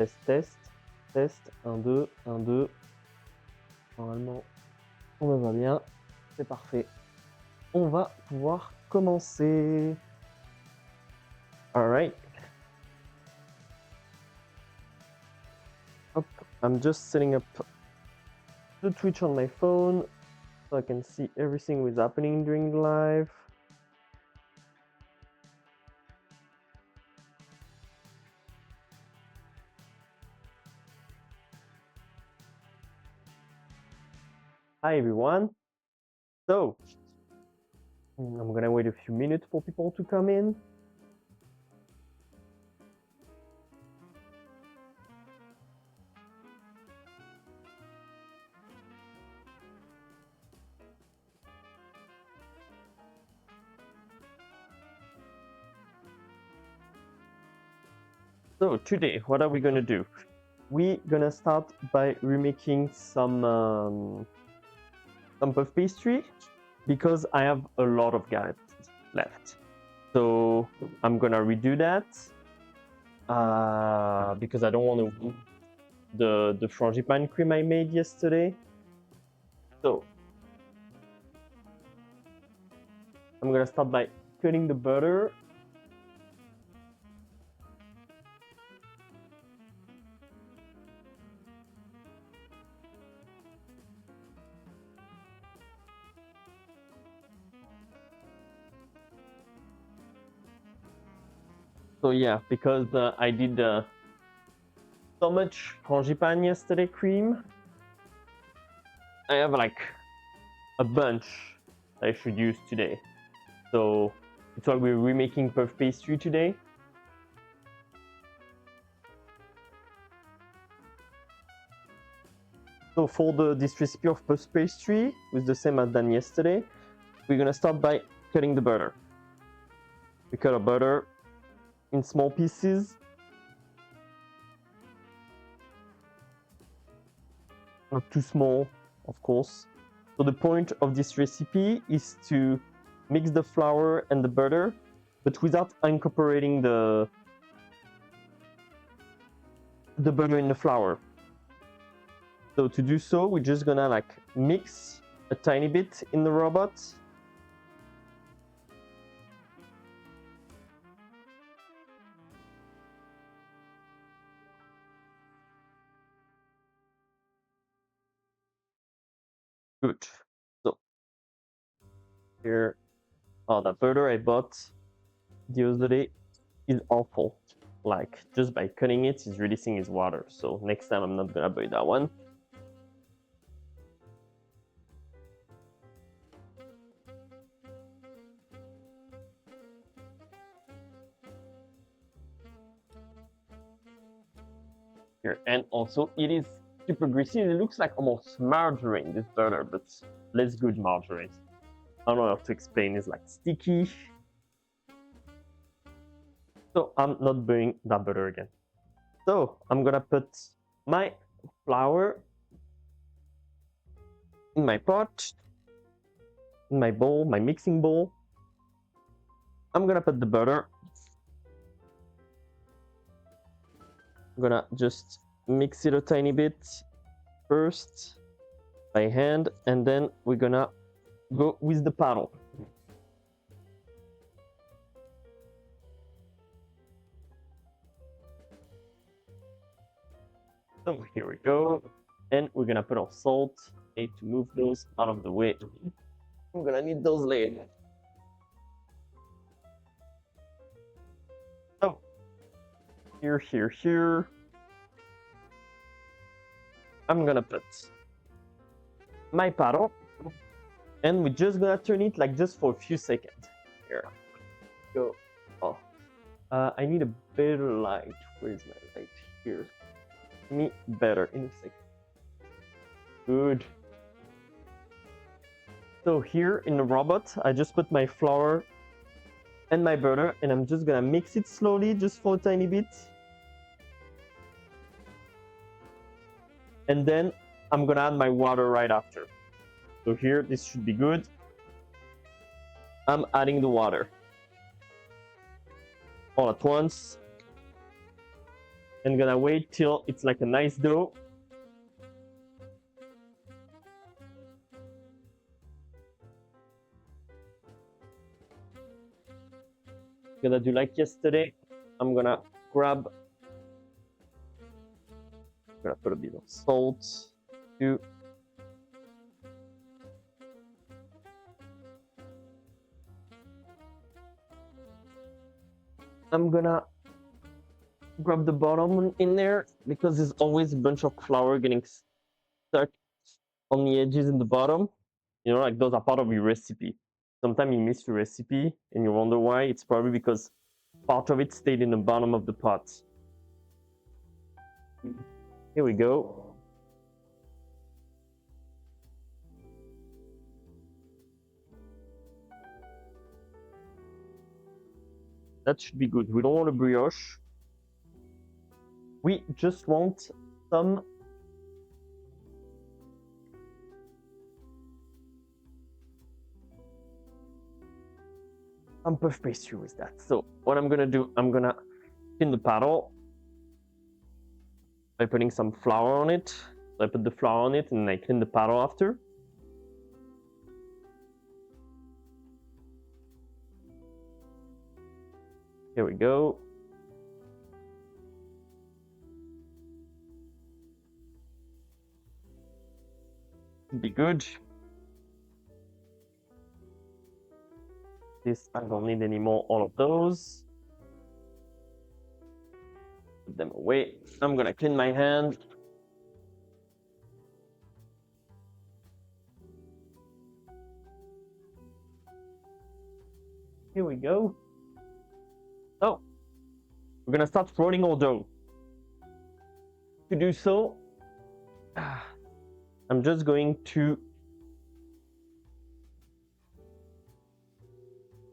Test, test, test. 1, 2, 1, 2. Normalement, on me va bien. C'est parfait. On va pouvoir commencer. All right. Hop, I'm just setting up the Twitch on my phone so I can see everything that's happening during the live. Hi everyone. So, I'm gonna wait a few minutes for people to come in. So today, what are we gonna do? We're gonna start by remaking some puff pastry because I have a lot of ganache left. So I'm gonna redo that because I don't want to the frangipane cream I made yesterday. So I'm gonna start by cutting the butter. So yeah, because I did so much frangipane yesterday cream, I have like a bunch I should use today. So it's why we're remaking puff pastry today. So for this recipe of puff pastry, with the same as done yesterday, we're gonna start by cutting the butter. We cut our butter in small pieces. Not too small, of course. So the point of this recipe is to mix the flour and the butter, but without incorporating the butter in the flour. So to do so, we're just gonna like mix a tiny bit in the robot. Good. So here, oh, the butter I bought the other day is awful. Like just by cutting it, it's releasing its water. So next time I'm not gonna buy that one. Here, and also it is super greasy. It looks like almost margarine, this butter, but less good margarine. I don't know how to explain. It's like sticky. So I'm not buying that butter again. So I'm gonna put my flour in my pot, in my bowl, my mixing bowl. I'm gonna put the butter. I'm gonna just mix it a tiny bit first by hand, and then we're gonna go with the paddle. So here we go, and we're gonna put our salt. I need to move those out of the way. I'm gonna need those later. So here. I'm gonna put my paddle, and we're just gonna turn it like just for a few seconds. Here, go. Oh, I need a better light. Where's my light? Here. Me better in a second. Good. So here in the robot, I just put my flour and my butter, and I'm just gonna mix it slowly, just for a tiny bit. And then I'm gonna add my water right after. So here, this should be good. I'm adding the water all at once. And gonna wait till it's like a nice dough. Gonna do like yesterday. I'm gonna grab. Gonna put a bit of salt too. I'm gonna grab the bottom in there because there's always a bunch of flour getting stuck on the edges in the bottom. You know, like those are part of your recipe. Sometimes you miss your recipe and you wonder why. It's probably because part of it stayed in the bottom of the pot. Here we go. That should be good. We don't want a brioche. We just want some puff pastry with that. So what I'm gonna do, I'm gonna clean the paddle by putting some flour on it. So I put the flour on it and I clean the paddle after. Here we go. Be good. This, I don't need any more, all of those. Put them away. I'm gonna clean my hand. Here we go. So, we're gonna start rolling our dough. To do so, I'm just going to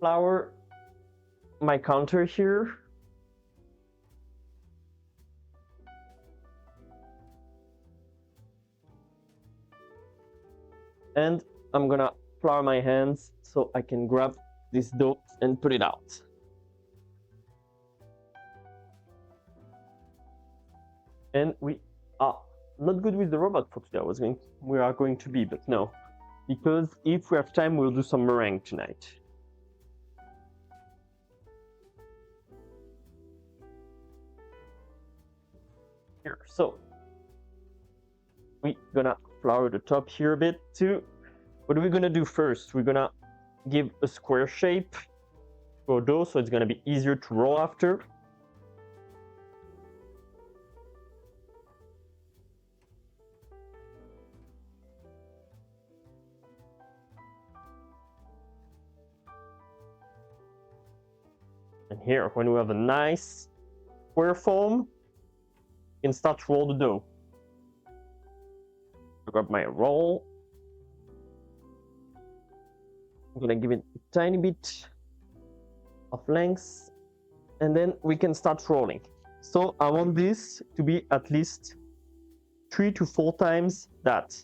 flour my counter here. And I'm gonna flour my hands so I can grab this dough and put it out. And we are not good with the robot for today. We are going to be, but no. Because if we have time, we'll do some meringue tonight. Here, so we're gonna flour the top here a bit too. What are we gonna do first? We're gonna give a square shape to our dough so it's gonna be easier to roll after. And here, when we have a nice square form, you can start to roll the dough. I grab my roll. I'm gonna give it a tiny bit of length, and then we can start rolling. So I want this to be at least 3 to 4 times that.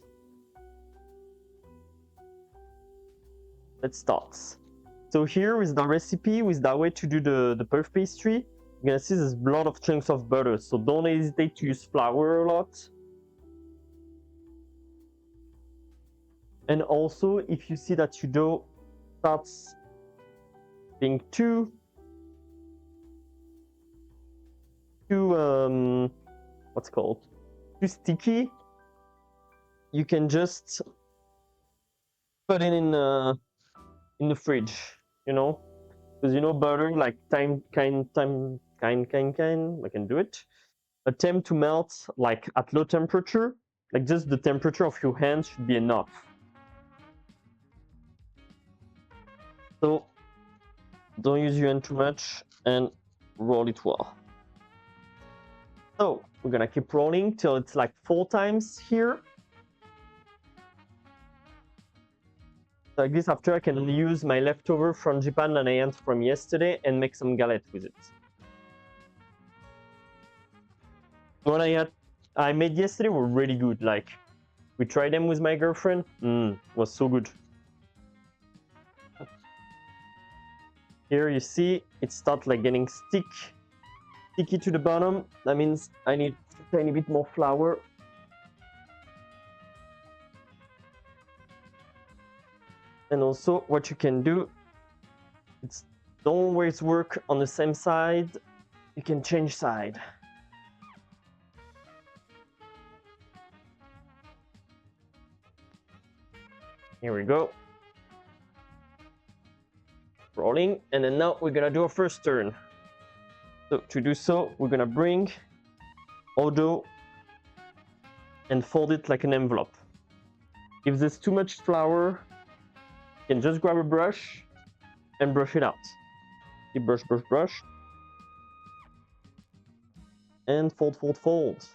Let's start. So here with the recipe, with the way to do the puff pastry, you're gonna see there's a lot of chunks of butter. So don't hesitate to use flour a lot. And also, if you see that your dough starts being too what's called too sticky, you can just put it in the fridge, you know, because you know butter like I can do it. Attempt to melt like at low temperature, like just the temperature of your hands should be enough. So don't use your hand too much and roll it well. So we're gonna keep rolling till it's like 4 times here. Like this, after I can use my leftover frangipane and I had from yesterday and make some galette with it. What I made yesterday were really good. Like, we tried them with my girlfriend. Was so good. Here you see it starts like getting stick sticky to the bottom. That means I need a tiny bit more flour. And also what you can do, it's don't always work on the same side. You can change side. Here we go. Rolling, and then now we're gonna do our first turn. So to do so, we're gonna bring our dough and fold it like an envelope. If there's too much flour, you can just grab a brush and brush it out. You brush, brush, brush. And fold, fold, fold.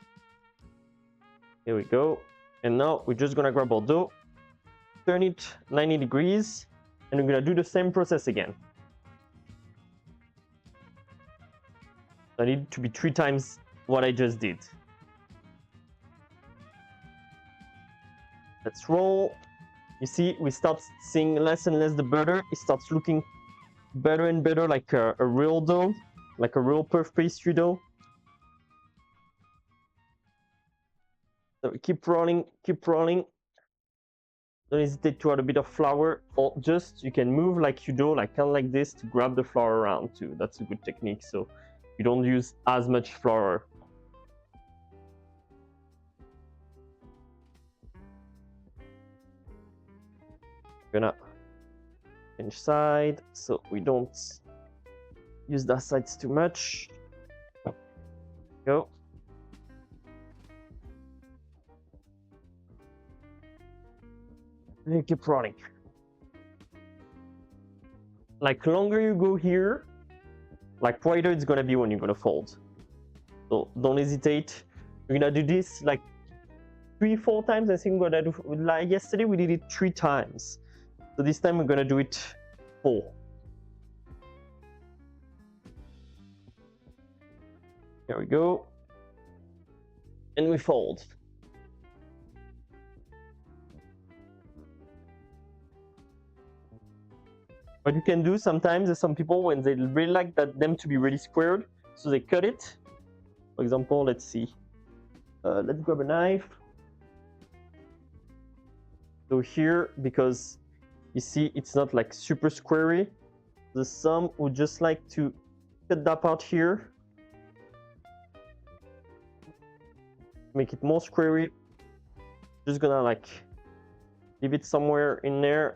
Here we go. And now we're just gonna grab our dough, turn it 90 degrees, and we're gonna do the same process again. I need it to be 3 times what I just did. Let's roll. You see, we start seeing less and less the butter. It starts looking better and better like a real dough, like a real puff pastry dough. So keep rolling, keep rolling. Don't hesitate to add a bit of flour, or just you can move like you do, like kind of like this, to grab the flour around too. That's a good technique, so you don't use as much flour. Gonna change side so we don't use that sides too much. Go. And keep rolling. Like longer you go here, like wider it's gonna be when you're gonna fold. So don't hesitate. We're gonna do this like 3-4 times. I think we're gonna do, like yesterday we did it 3 times. So this time we're gonna do it 4. There we go. And we fold. What you can do sometimes is some people, when they really like them to be really squared, so they cut it. For example, let's see. Let's grab a knife. So here, because you see it's not like super squarey, some would just like to cut that part here. Make it more squarey. Just gonna like leave it somewhere in there.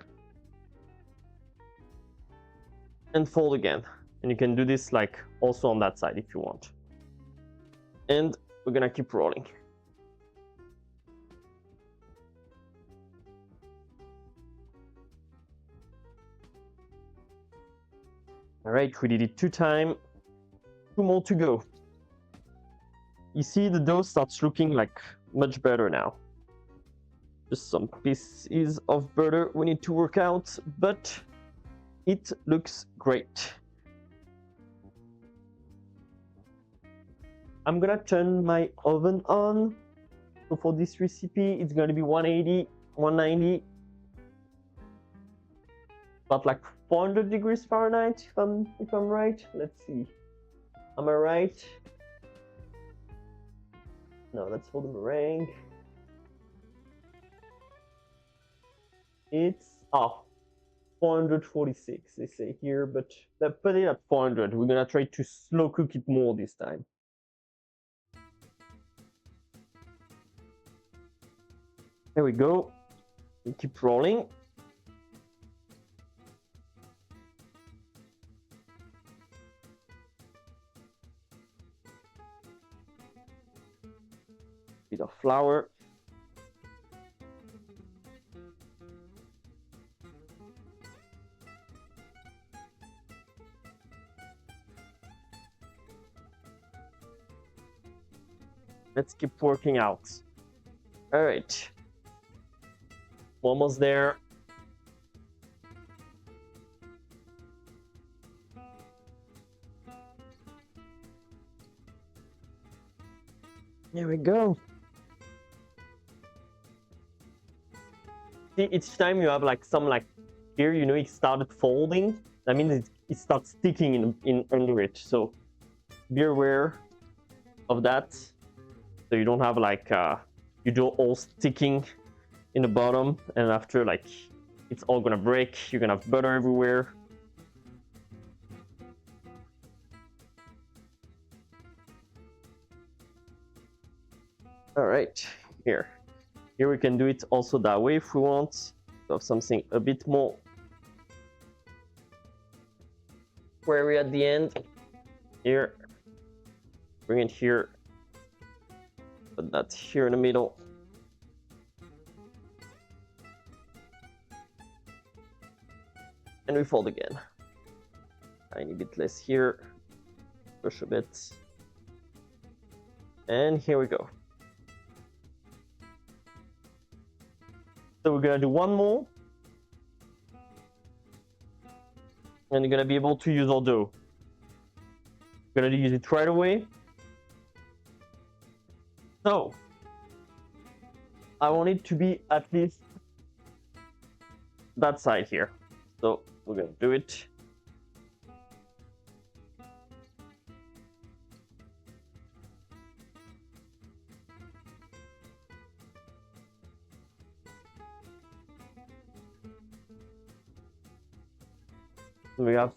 And fold again. And you can do this like also on that side if you want. And we're gonna keep rolling. All right, we did it 2 times. 2 more to go. You see the dough starts looking like much better now. Just some pieces of butter we need to work out, but it looks great. I'm gonna turn my oven on. So for this recipe, it's gonna be 180, 190, about like 400 degrees Fahrenheit, if I'm right. Let's see. Am I right? No, that's for the meringue. It's 446 they say here, but let's put it at 400. We're gonna try to slow cook it more this time. There we go. We keep rolling. Bit of flour. Let's keep working out. All right. Almost there. There we go. See, each time you have like some like here, you know, it started folding. That means it starts sticking in under it. So be aware of that, so you don't have like you do all sticking in the bottom, and after like it's all gonna break. You're gonna have butter everywhere. All right, here we can do it also that way if we want to have something a bit more squarey at the end. Here, bring it here, put that here in the middle. And we fold again. Tiny bit less here, push a bit. And here we go. So we're gonna do one more. And you're gonna be able to use our dough. We're gonna use it right away. So I want it to be at least that side here. So we're gonna do it. We have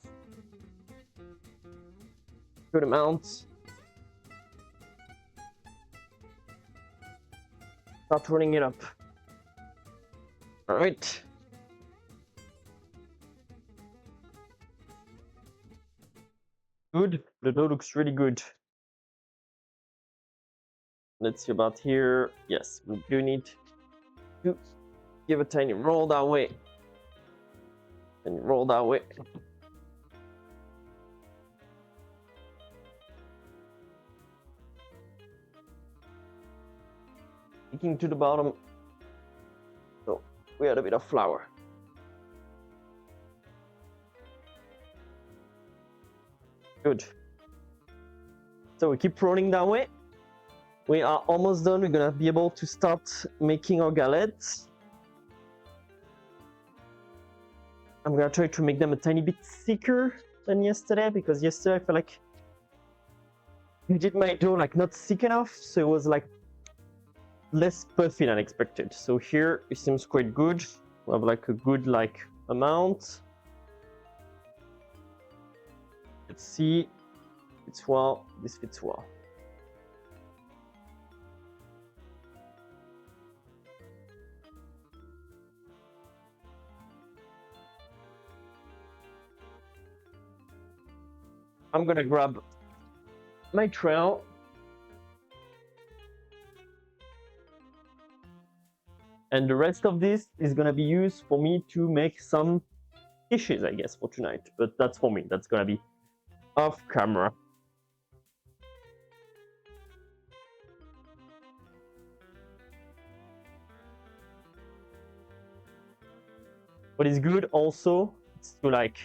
good amounts. Start rolling it up. All right. Good. The dough looks really good. Let's see about here. Yes, we do need to give a tiny roll that way. And roll that way. Sticking to the bottom. So we add a bit of flour. Good. So we keep rolling that way. We are almost done. We're gonna be able to start making our galettes. I'm gonna try to make them a tiny bit thicker than yesterday, because yesterday I felt like I did my dough like not thick enough, so it was like less puffy than expected. So here it seems quite good. We have like a good like amount. Let's see. Fits well. This fits well. I'm gonna grab my trail. And the rest of this is gonna be used for me to make some dishes, I guess, for tonight. But that's for me. That's gonna be off camera. What is good also is to like,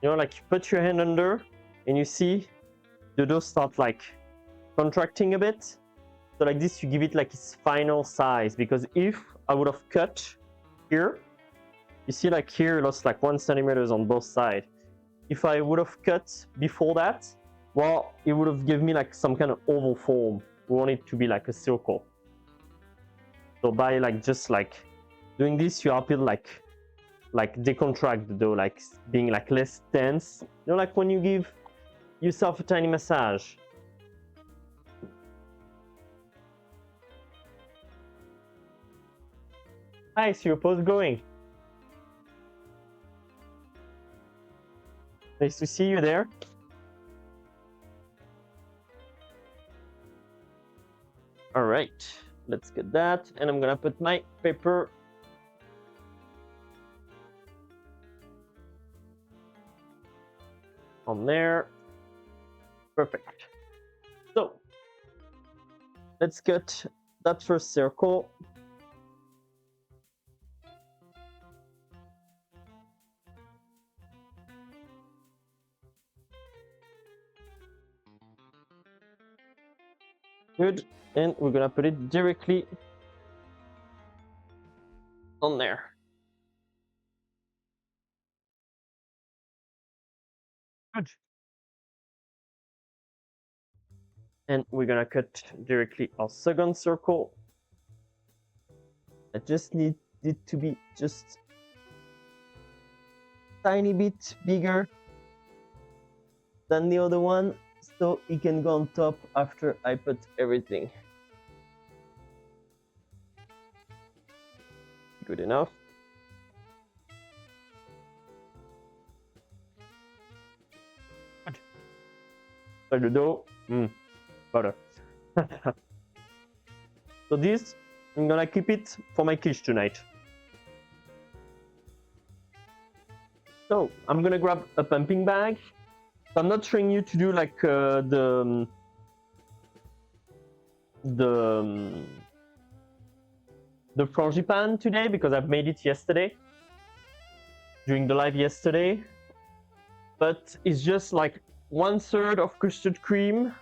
you know, like you put your hand under and you see the dough start like contracting a bit. So like this, you give it like its final size, because if I would have cut here, you see like here, lost like 1 centimeters on both sides. If I would have cut before that, well, it would have given me like some kind of oval form. We want it to be like a circle. So by like just like doing this, you help it like decontract the dough, like being like less tense. You know, like when you give yourself a tiny massage. Hi, so your pose going? Nice to see you there. All right, let's get that. And I'm gonna put my paper on there. Perfect. So let's cut that first circle. Good, and we're gonna put it directly on there. Good. And we're gonna cut directly our second circle. I just need it to be just tiny bit bigger than the other one, so it can go on top after I put everything. Good enough. Like the dough, butter. So this, I'm gonna keep it for my quiche tonight. So I'm gonna grab a pumping bag. So I'm not showing you to do like the frangipane today because I've made it yesterday during the live yesterday. But it's just like 1/3 of custard cream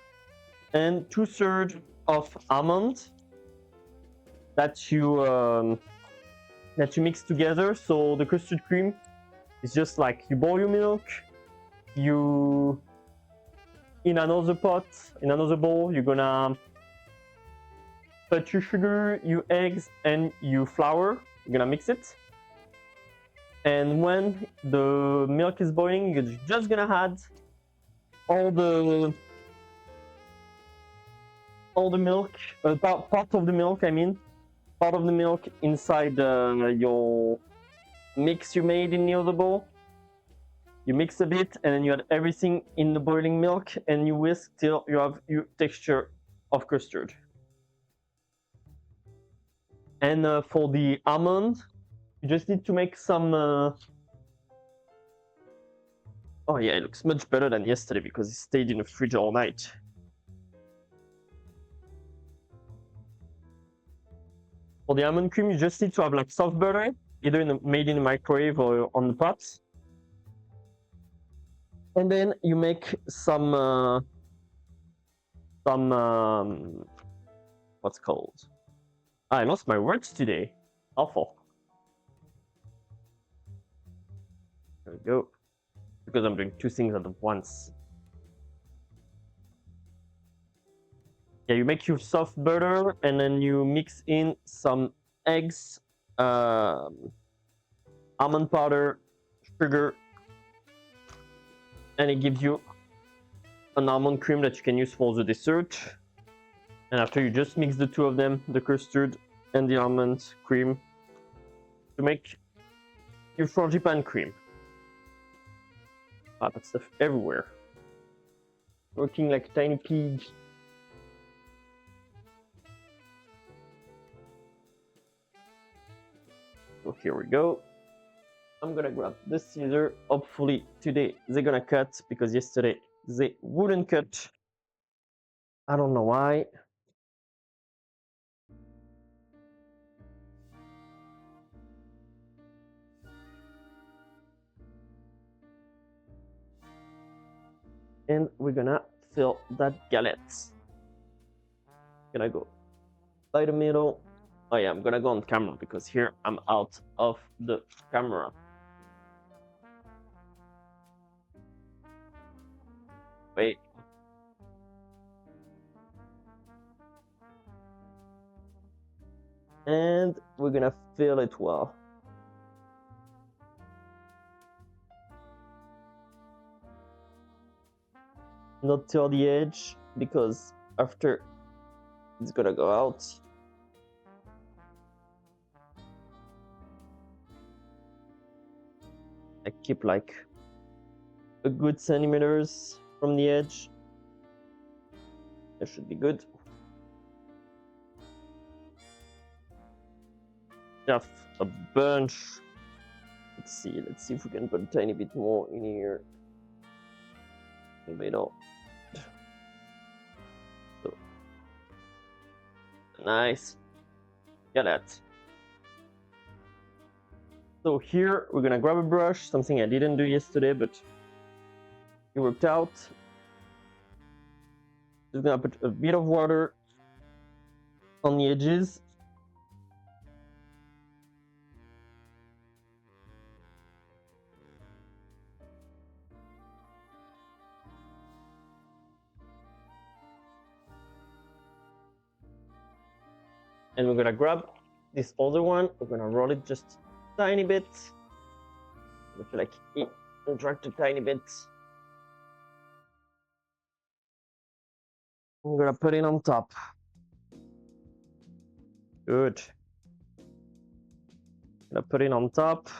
and 2/3 of almond that you mix together. So the custard cream is just like you boil your milk, you in another pot, in another bowl, you're gonna put your sugar, your eggs, and your flour. You're gonna mix it. And when the milk is boiling, you're just gonna add all the milk, part of the milk, I mean, part of the milk inside your mix you made in the other bowl. You mix a bit, and then you add everything in the boiling milk, and you whisk till you have your texture of custard. And for the almond, you just need to make some. Oh yeah, it looks much better than yesterday because it stayed in the fridge all night. For the almond cream, you just need to have like soft butter, either made in the microwave or on the pot. And then you make some what's called? I lost my words today. Awful. There we go. Because I'm doing two things at once. Yeah, you make your soft butter and then you mix in some eggs, almond powder, sugar, and it gives you an almond cream that you can use for the dessert. And after you just mix the two of them, the custard and the almond cream, to make your frangipane cream. Ah, that stuff everywhere. Working like a tiny pig. So here we go. I'm gonna grab the scissor. Hopefully today they're gonna cut because yesterday they wouldn't cut. I don't know why. And we're gonna fill that galette. Gonna go by the middle. Oh yeah, I'm gonna go on camera because here I'm out of the camera. Wait. And we're gonna fill it well. Not till the edge because after it's gonna go out. I keep like a good centimeters from the edge. That should be good. Just a bunch. Let's see if we can put a tiny bit more in here. Maybe not. So nice. Got that. So here we're gonna grab a brush, something I didn't do yesterday, but it worked out. Just gonna put a bit of water on the edges. And we're gonna grab this other one. We're gonna roll it just a tiny bit. I feel like it contract a tiny bit. I'm gonna put it on top. Good. Gonna put it on top.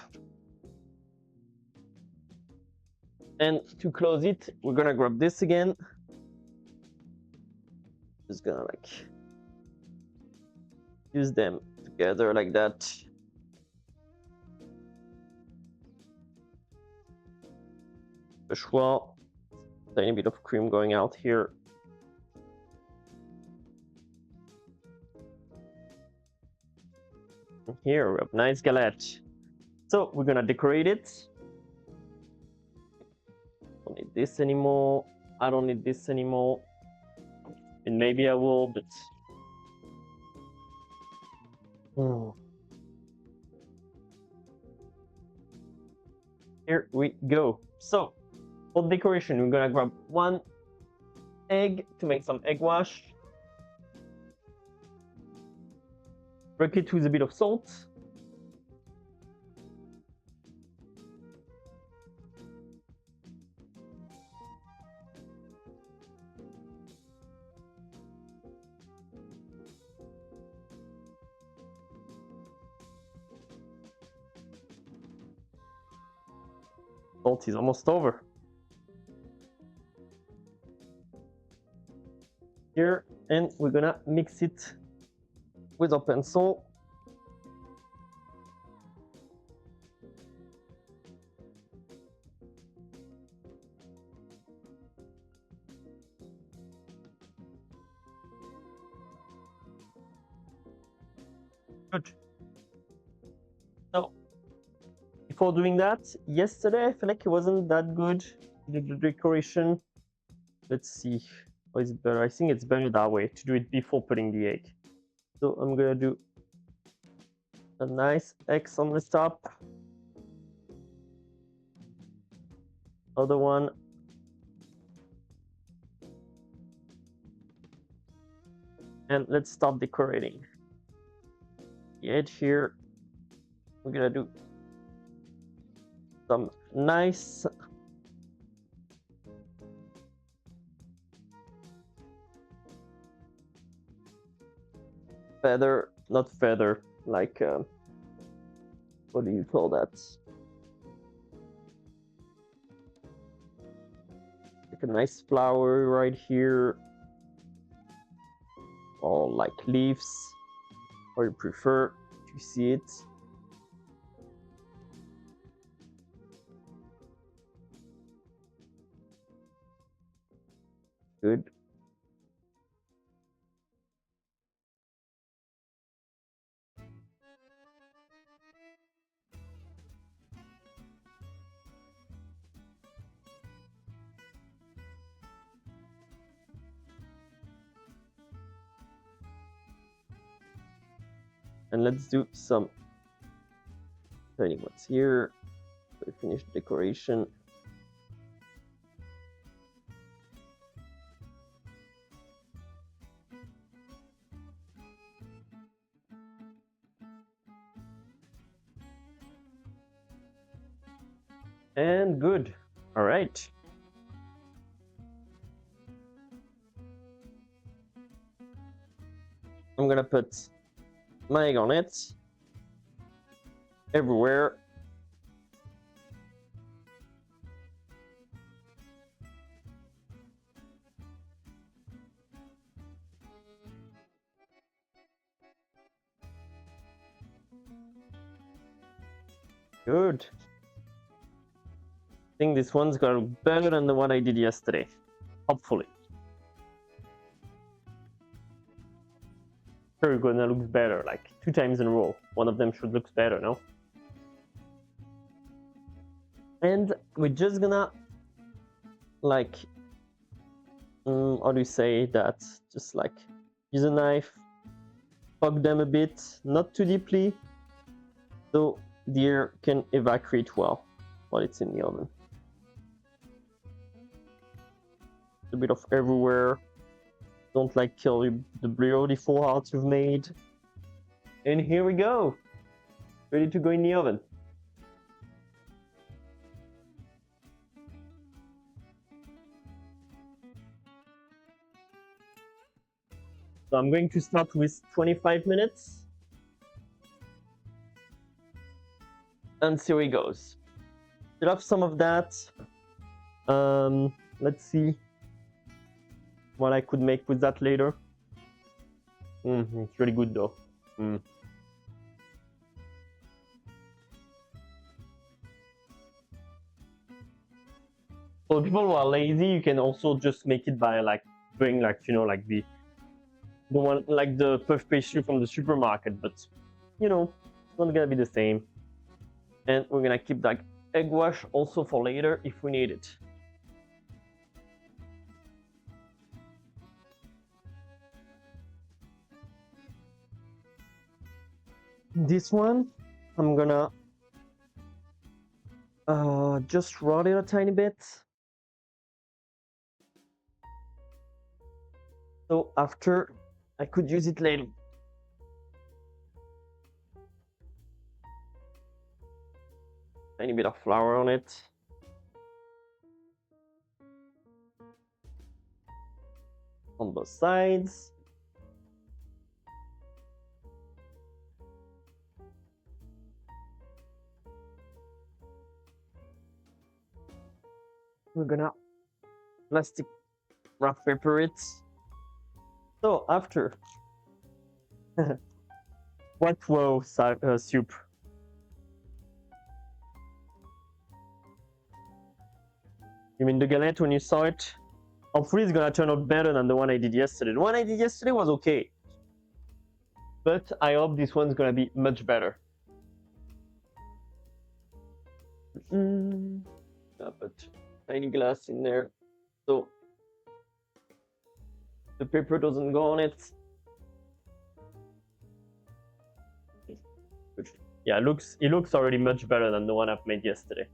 And to close it, we're gonna grab this again. Just gonna like use them together like that. Push well. Tiny bit of cream going out here. Here we have nice galette. So we're gonna decorate it. Don't need this anymore. I don't need this anymore. And maybe I will, but here we go. So for decoration, we're gonna grab one egg to make some egg wash. Break it with a bit of salt. Salt is almost over. Here, and we're gonna mix it with our pencil. Good. So, before doing that, yesterday I feel like it wasn't that good, the decoration. Let's see. Oh, is it better? I think it's better that way, to do it before putting the egg. So I'm gonna do a nice X on the top. Other one. And let's start decorating. The edge here, we're gonna do some nice feather, not feather, like what do you call that? Like a nice flower right here, or like leaves, or you prefer to see it. Good. And let's do some tiny ones here. We finish the decoration. And good. All right. I'm gonna put my egg on it everywhere. Good. I think this one's gonna look better than the one I did yesterday. Hopefully. Sure, gonna look better, like 2 times in a row. One of them should look better, no? And we're just gonna, like, how do you say that? Just like use a knife, poke them a bit, not too deeply, so the air can evacuate well while it's in the oven. A bit of everywhere. Don't like kill the beautiful hearts you've made. And here we go. Ready to go in the oven. So I'm going to start with 25 minutes. And see where it goes. Still have some of that. Let's see what I could make with that later. It's really good though. For people who are lazy, you can also just make it by like doing like, you know, like the one like the puff pastry from the supermarket, but you know, it's not gonna be the same. And we're gonna keep that egg wash also for later if we need it. This one, I'm gonna just rot it a tiny bit. So after, I could use it later. Tiny bit of flour on it. On both sides. We're gonna plastic wrap paper it. So after, what wow soup. You mean the galette when you saw it? Hopefully it's gonna turn out better than the one I did yesterday. The one I did yesterday was okay. But I hope this one's gonna be much better. I put tiny glass in there so the paper doesn't go on it. Yeah, it looks already much better than the one I've made yesterday.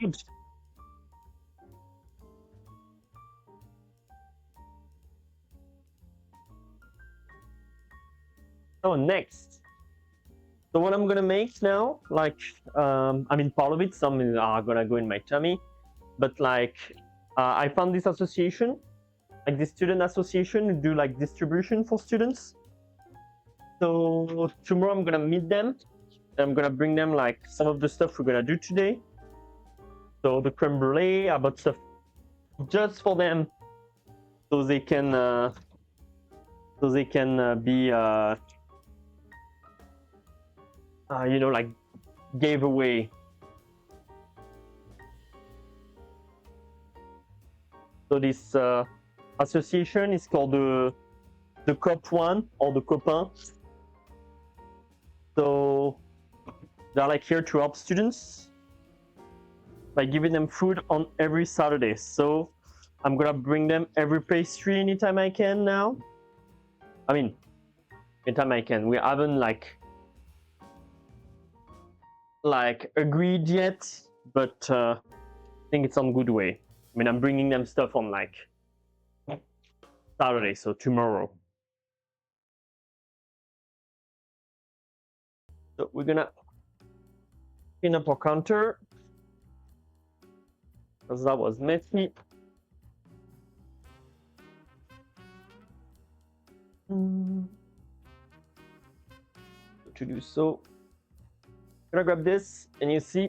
Oops. So next, so what I'm gonna make now, like, I mean, part of it, some are gonna go in my tummy, but like, I found this association, like the student association, who do like distribution for students. So tomorrow I'm gonna meet them. I'm gonna bring them like some of the stuff we're gonna do today. So the crème brulée, I bought stuff just for them, so they can be you know, like gave away. So this association is called the COP one or the copain. So they're like here to help students by giving them food on every Saturday. So I'm gonna bring them every pastry anytime I can now. I mean, anytime I can. We haven't like agreed yet, but I think it's on good way. I mean, I'm bringing them stuff on like Saturday, so tomorrow. So we're gonna clean up our counter because that was messy. To do so, I'm gonna grab this, and you see,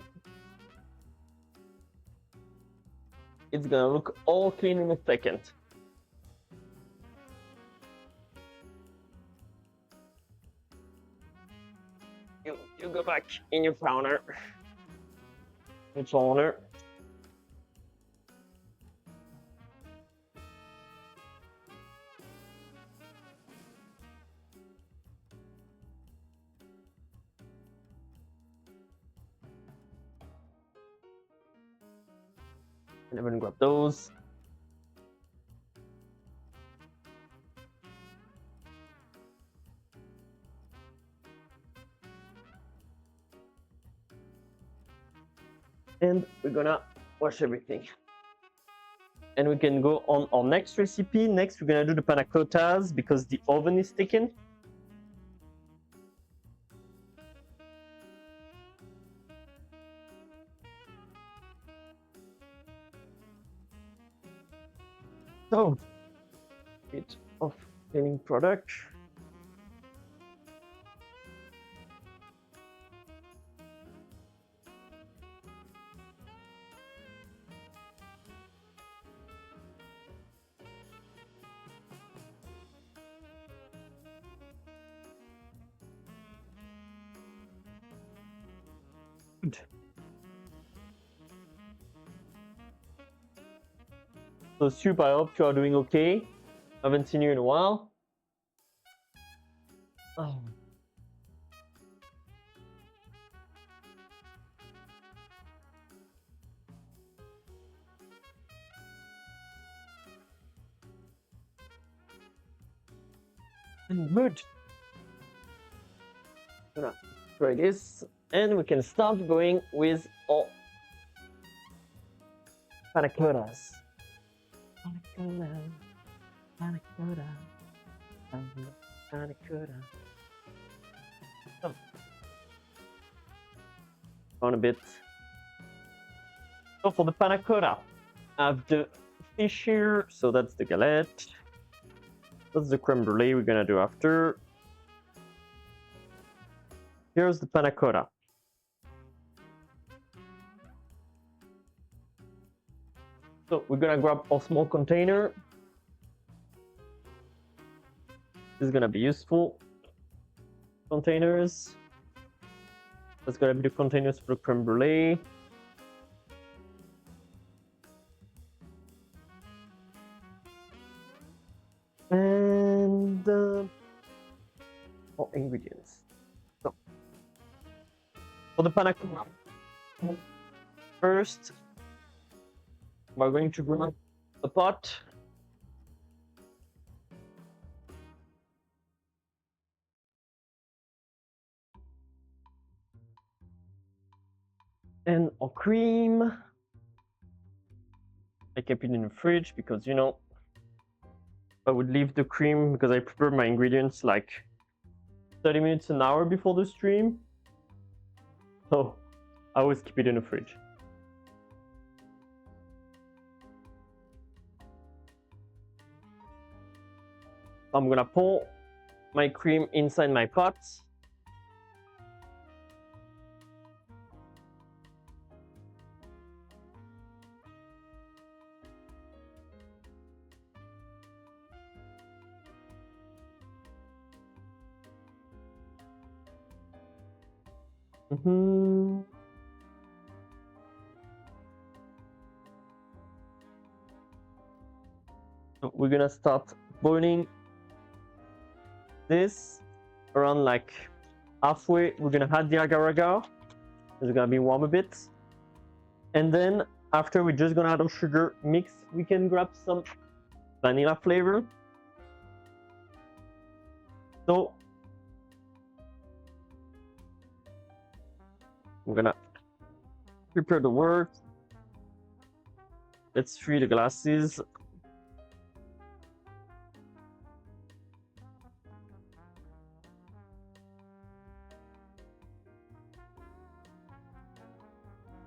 it's gonna look all clean in a second. You go back in your counter. It's on there. And I'm gonna grab those. And we're gonna wash everything. And we can go on our next recipe. Next, we're gonna do the panna cottas because the oven is ticking. So, bit of cleaning product. Good. So, Soup, I hope you are doing okay. Haven't seen you in a while. Oh. Good. Gonna try this, and we can start going with our panna cottas. Panna cotta, panna cotta, panna cotta. On a bit. So for the panna cotta, I have the fish here. So that's the galette. That's the crème brulée we're gonna do after. Here's the panna cotta. So we're gonna grab our small container. This is gonna be useful. Containers. That's gonna be the containers for the crème brulée. And all ingredients. So for the panna cotta, first we're going to grab a pot. And our cream. I kept it in the fridge because, you know, I would leave the cream because I prepare my ingredients like 30 minutes, an hour before the stream. So I always keep it in the fridge. I'm gonna pour my cream inside my pot. So we're gonna start boiling this around like halfway. We're gonna add the agar-agar. It's gonna be warm a bit. And then after we're just gonna add our sugar mix. We can grab some vanilla flavor. So I'm gonna prepare the work. Let's fill the glasses.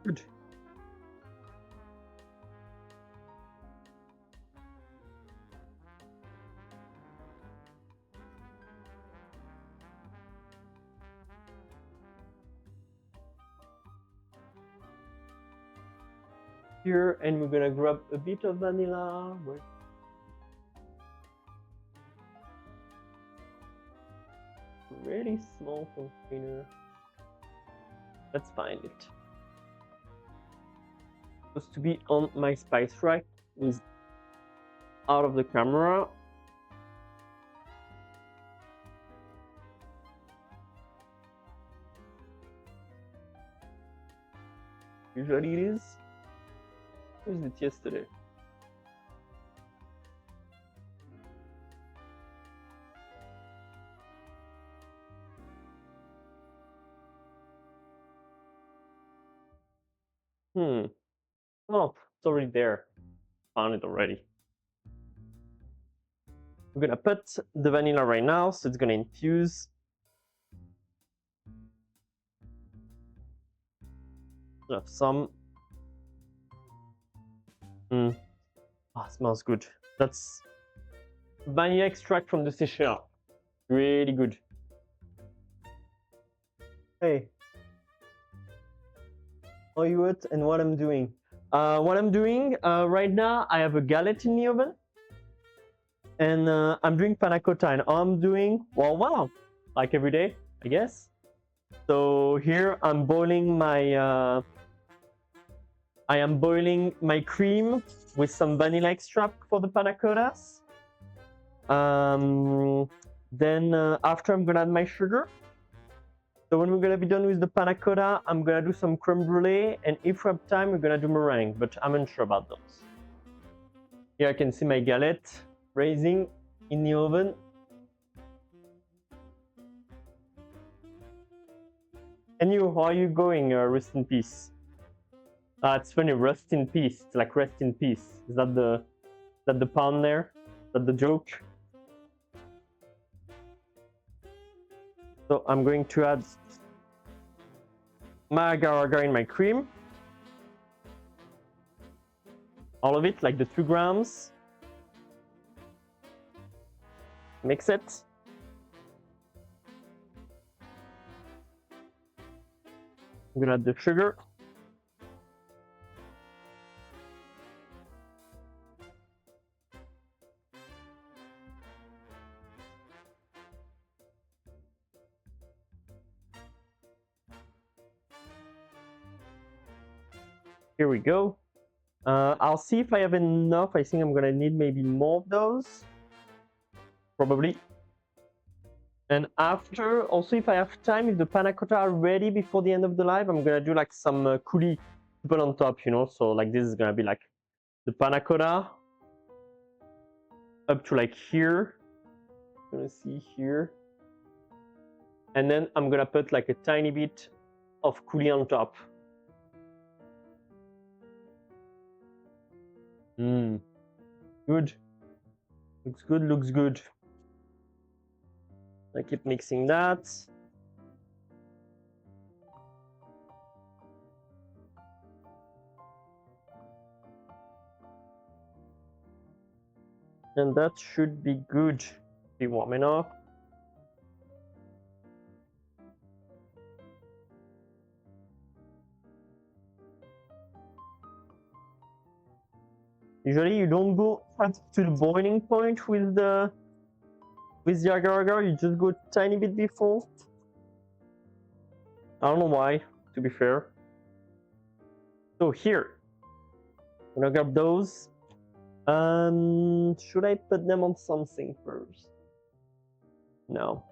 Good. Here, and we're gonna grab a bit of vanilla. Really small container. Let's find it. Supposed to be on my spice rack. Is out of the camera. Usually it is. Used it yesterday. Oh, it's already there. found it already. We're gonna put the vanilla right now, so it's gonna infuse. Have some. Oh, smells good. That's vanilla extract from the Seychelles. Really good. Hey. How you at and what I'm doing? Right now, I have a galette in the oven. And I'm doing panna cotta, and I'm doing, well, like every day, I guess. So here I'm boiling my, I am boiling my cream with some vanilla extract for the panna cottas. Then after I'm gonna add my sugar. So when we're gonna be done with the panna cotta, I'm gonna do some crème brulée, and if we have time, we're gonna do meringue, but I'm unsure about those. Here I can see my galette raising in the oven. And you, how are you going, rest in peace? It's funny, rest in peace. It's like rest in peace. Is that the pun there? Is that the joke? So I'm going to add my agar-agar in my cream. All of it, like the 2 grams. Mix it. I'm gonna add the sugar. Here we go. I'll see if I have enough. I think I'm gonna need maybe more of those. Probably. And after, also if I have time, if the panna cotta are ready before the end of the live, I'm gonna do like some coulis to put on top, you know. So like this is gonna be like the panna cotta up to like here. I'm gonna see here. And then I'm gonna put like a tiny bit of coulis on top. Good. Looks good, looks good. I keep mixing that. And that should be good. Be warm enough. Usually you don't go up to the boiling point with the agar-agar, you just go a tiny bit before. I don't know why, to be fair. So here, I'm gonna grab those. Should I put them on something first? No.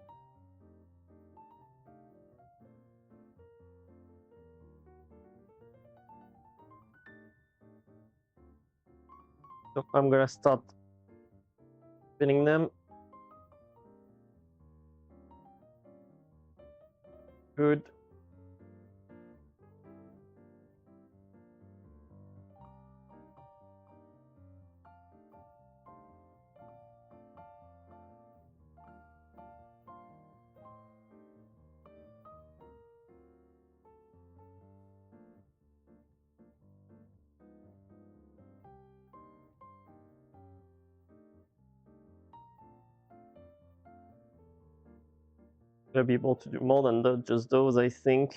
So I'm gonna start spinning them. Good. Gonna be able to do more than just those, I think.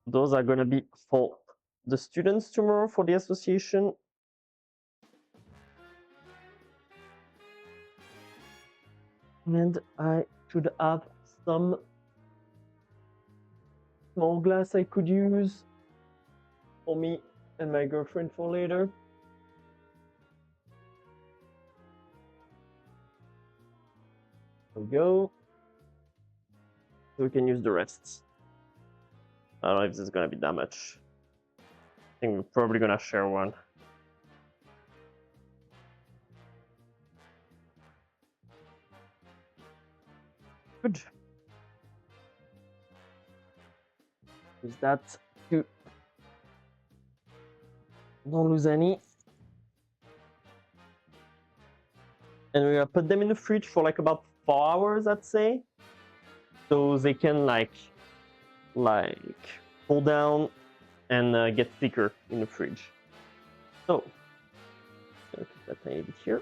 Those are gonna be for the students tomorrow for the association. And I should have some small glass I could use for me and my girlfriend for later. There we go. So we can use the rest. I don't know if this is gonna be that much. think we're probably gonna share one. Good. Use that to don't lose any. And we're gonna put them in the fridge for like about 4 hours, I'd say. So they can like cool down and get thicker in the fridge. So, I'm gonna keep that tiny bit here.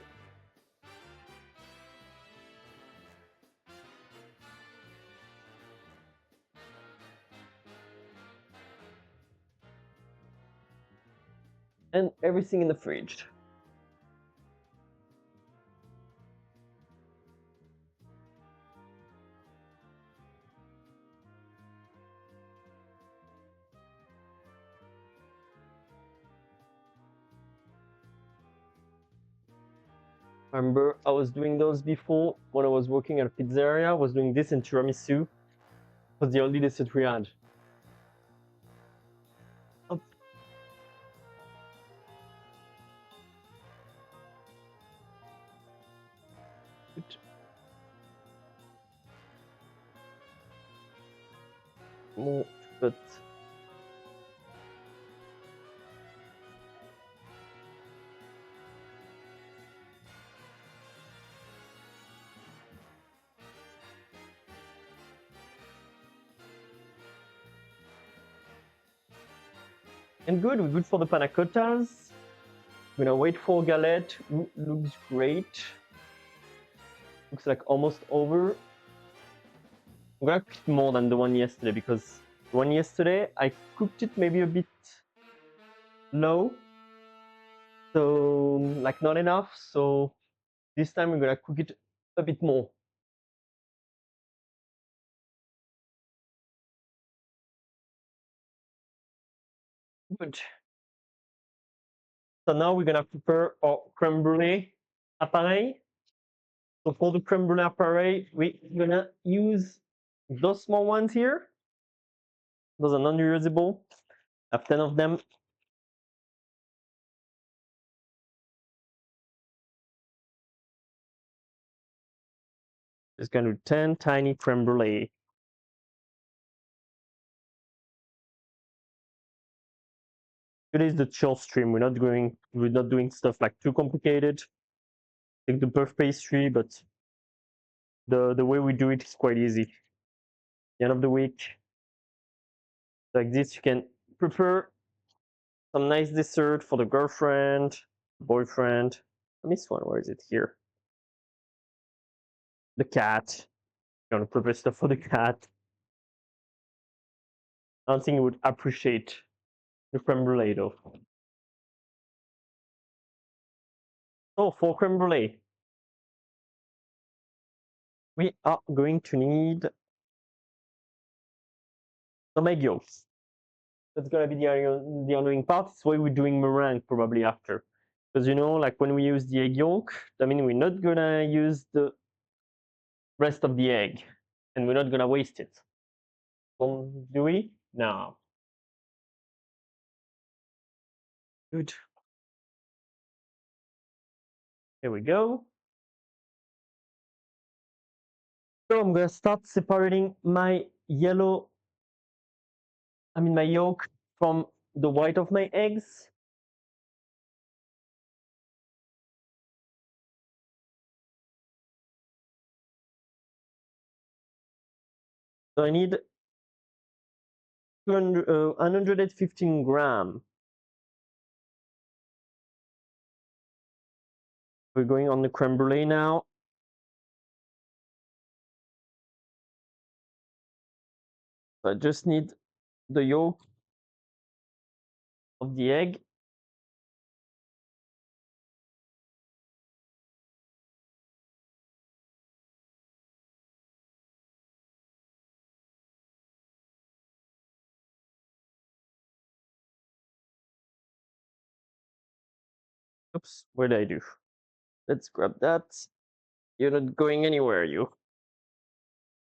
And everything in the fridge. Remember, I was doing those before when I was working at a pizzeria. I was doing this in tiramisu. It was the only dessert we had. Oh. Good. More, but and good. We're good for the panna cottas. We're gonna wait for galette. Ooh, looks great. Looks like almost over. I'm gonna cook more than the one yesterday because the one yesterday I cooked it maybe a bit low, so like not enough. So this time we're gonna cook it a bit more. Good. So now we're gonna prepare our crème brûlée appareil. So for the crème brûlée appareil, we're gonna use those small ones here. Those are non-reusable. I have 10 of them. Just gonna do 10 tiny crème brûlée. Today is the chill stream. We're not doing stuff like too complicated. Like the puff pastry, but the way we do it is quite easy. The end of the week, like this, you can prepare some nice dessert for the girlfriend, boyfriend. I miss one. Where is it here? The cat. You want to prepare stuff for the cat. I don't think he would appreciate the creme brulee though. So for creme brulee, we are going to need some egg yolks. That's gonna be the annoying part. It's why we're doing meringue probably after. Because you know, like when we use the egg yolk, I mean we're not gonna use the rest of the egg and we're not gonna waste it. Do we? No. Good. Here we go. So I'm gonna start separating my yolk from the white of my eggs. So I need 115 grams. We're going on the creme brulee now. So I just need the yolk of the egg. Oops, what did I do? Let's grab that. You're not going anywhere, you.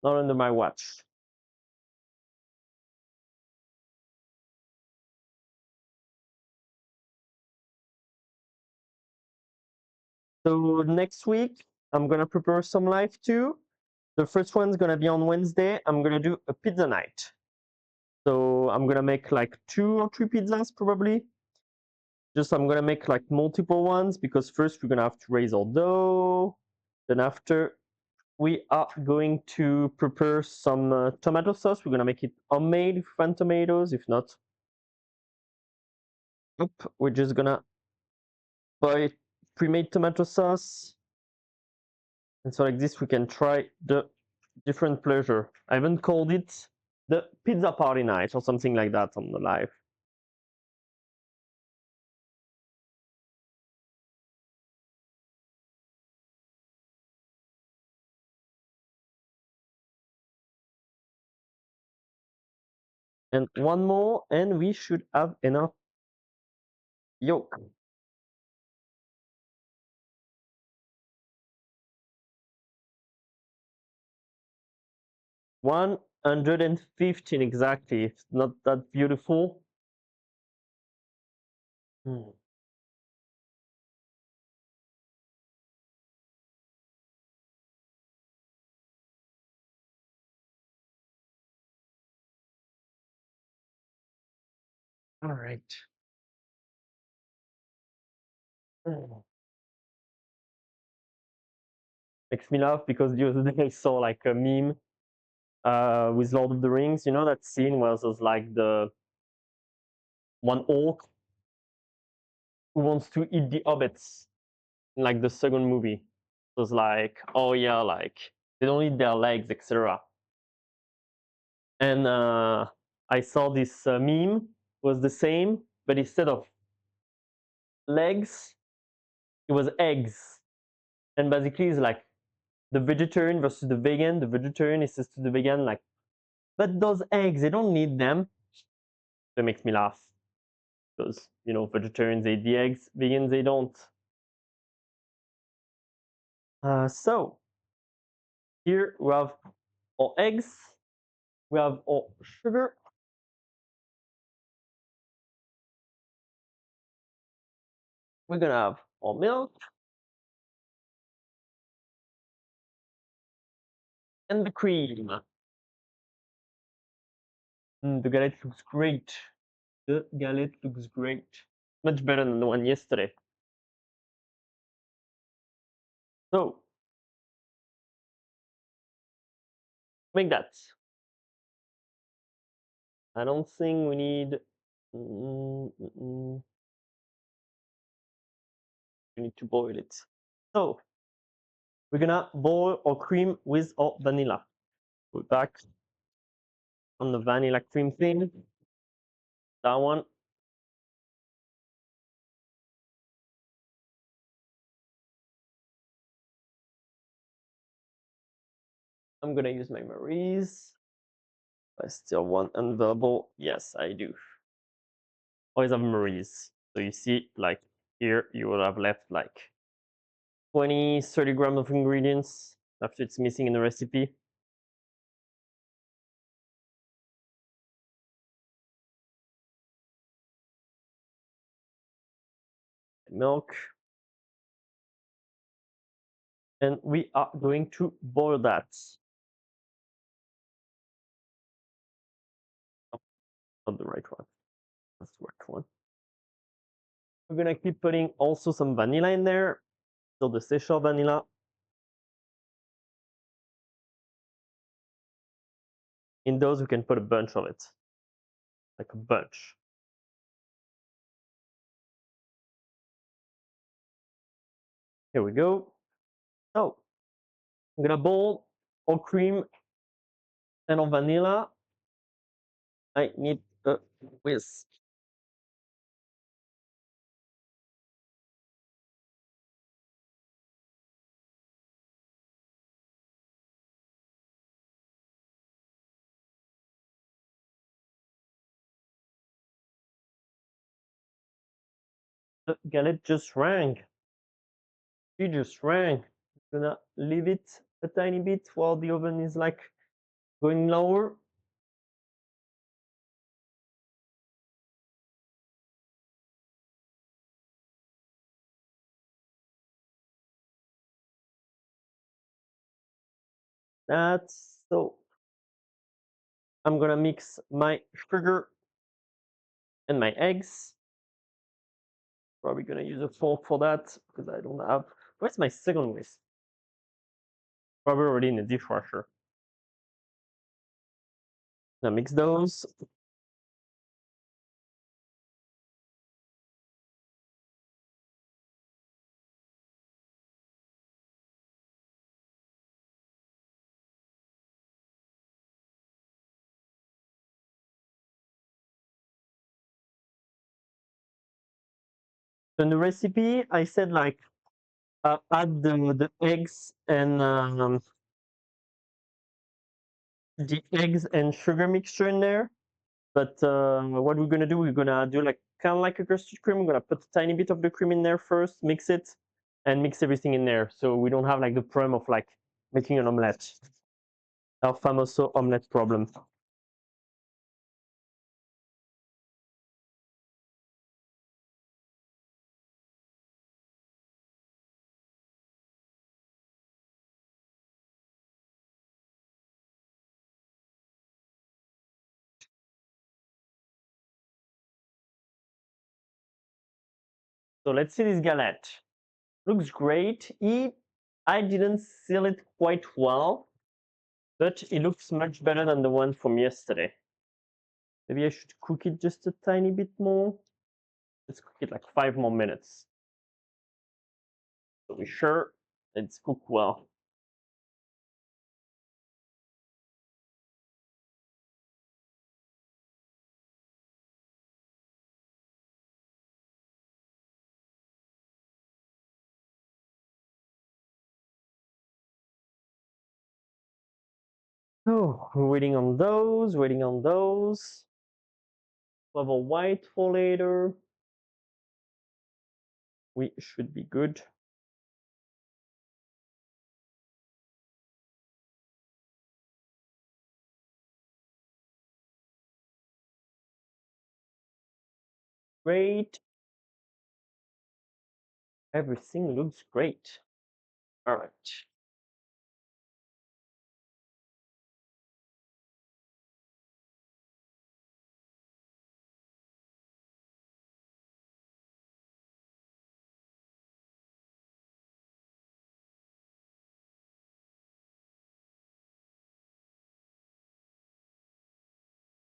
Not under my watch. So next week, I'm gonna prepare some live too. The first one's gonna be on Wednesday. I'm gonna do a pizza night. So I'm gonna make like 2 or 3 pizzas probably. Just I'm gonna make like multiple ones because first we're gonna have to raise our dough. Then after we are going to prepare some tomato sauce. We're gonna make it homemade with fan tomatoes. If not, we're just gonna buy pre-made tomato sauce. And so like this, we can try the different pleasure. I haven't called it the pizza party night or something like that on the live. And one more, and we should have enough yolk. One 115 exactly. It's not that beautiful. Hmm. All right. Mm. Makes me laugh because the other day I saw like a meme with Lord of the Rings. You know that scene where there's like the one orc who wants to eat the hobbits in like the second movie. So it's like, oh yeah, like they don't eat their legs, etc. And I saw this meme was the same, but instead of legs, it was eggs. And basically, it's like the vegetarian versus the vegan. The vegetarian is says to the vegan, like, but those eggs, they don't need them. That makes me laugh because you know vegetarians eat the eggs, vegans they don't. So here we have our eggs, we have our sugar, we're gonna have our milk and the cream. The galette looks great. The galette looks great. Much better than the one yesterday. So make that. I don't think we need. We need to boil it. So we're gonna boil our cream with our vanilla. Put back on the vanilla cream thing. That one. I'm gonna use my Marie's. I still want unveilable. Yes, I do. Always have Marie's. So you see, like here, you will have left like 20, 30 grams of ingredients after it's missing in the recipe. Milk. And we are going to boil that. Oh, not the right one. That's the right one. We're gonna keep putting also some vanilla in there. So the Seychelles vanilla. In those, we can put a bunch of it, like a bunch. Here we go. Oh, I'm gonna boil our cream and our vanilla. I need a whisk. The galette just rang. She just rang. I'm gonna leave it a tiny bit while the oven is like going lower. that. So I'm gonna mix my sugar and my eggs. Probably gonna use a fork for that because I don't have. Where's my second whisk? Probably already in the dishwasher. Now mix those. In the recipe, I said like add the eggs and the eggs and sugar mixture in there. But what we're gonna do, we're gonna do like kind of like a custard cream. We're gonna put a tiny bit of the cream in there first, mix it, and mix everything in there, so we don't have like the problem of like making an omelette. Our famous omelette problem. So let's see this galette. Looks great. I didn't seal it quite well, but it looks much better than the one from yesterday. Maybe I should cook it just a tiny bit more. Let's cook it like 5 more minutes. So we're sure it's cooked well. Oh, we're waiting on those, waiting on those. We'll have a white for later. We should be good. Great. Everything looks great. All right.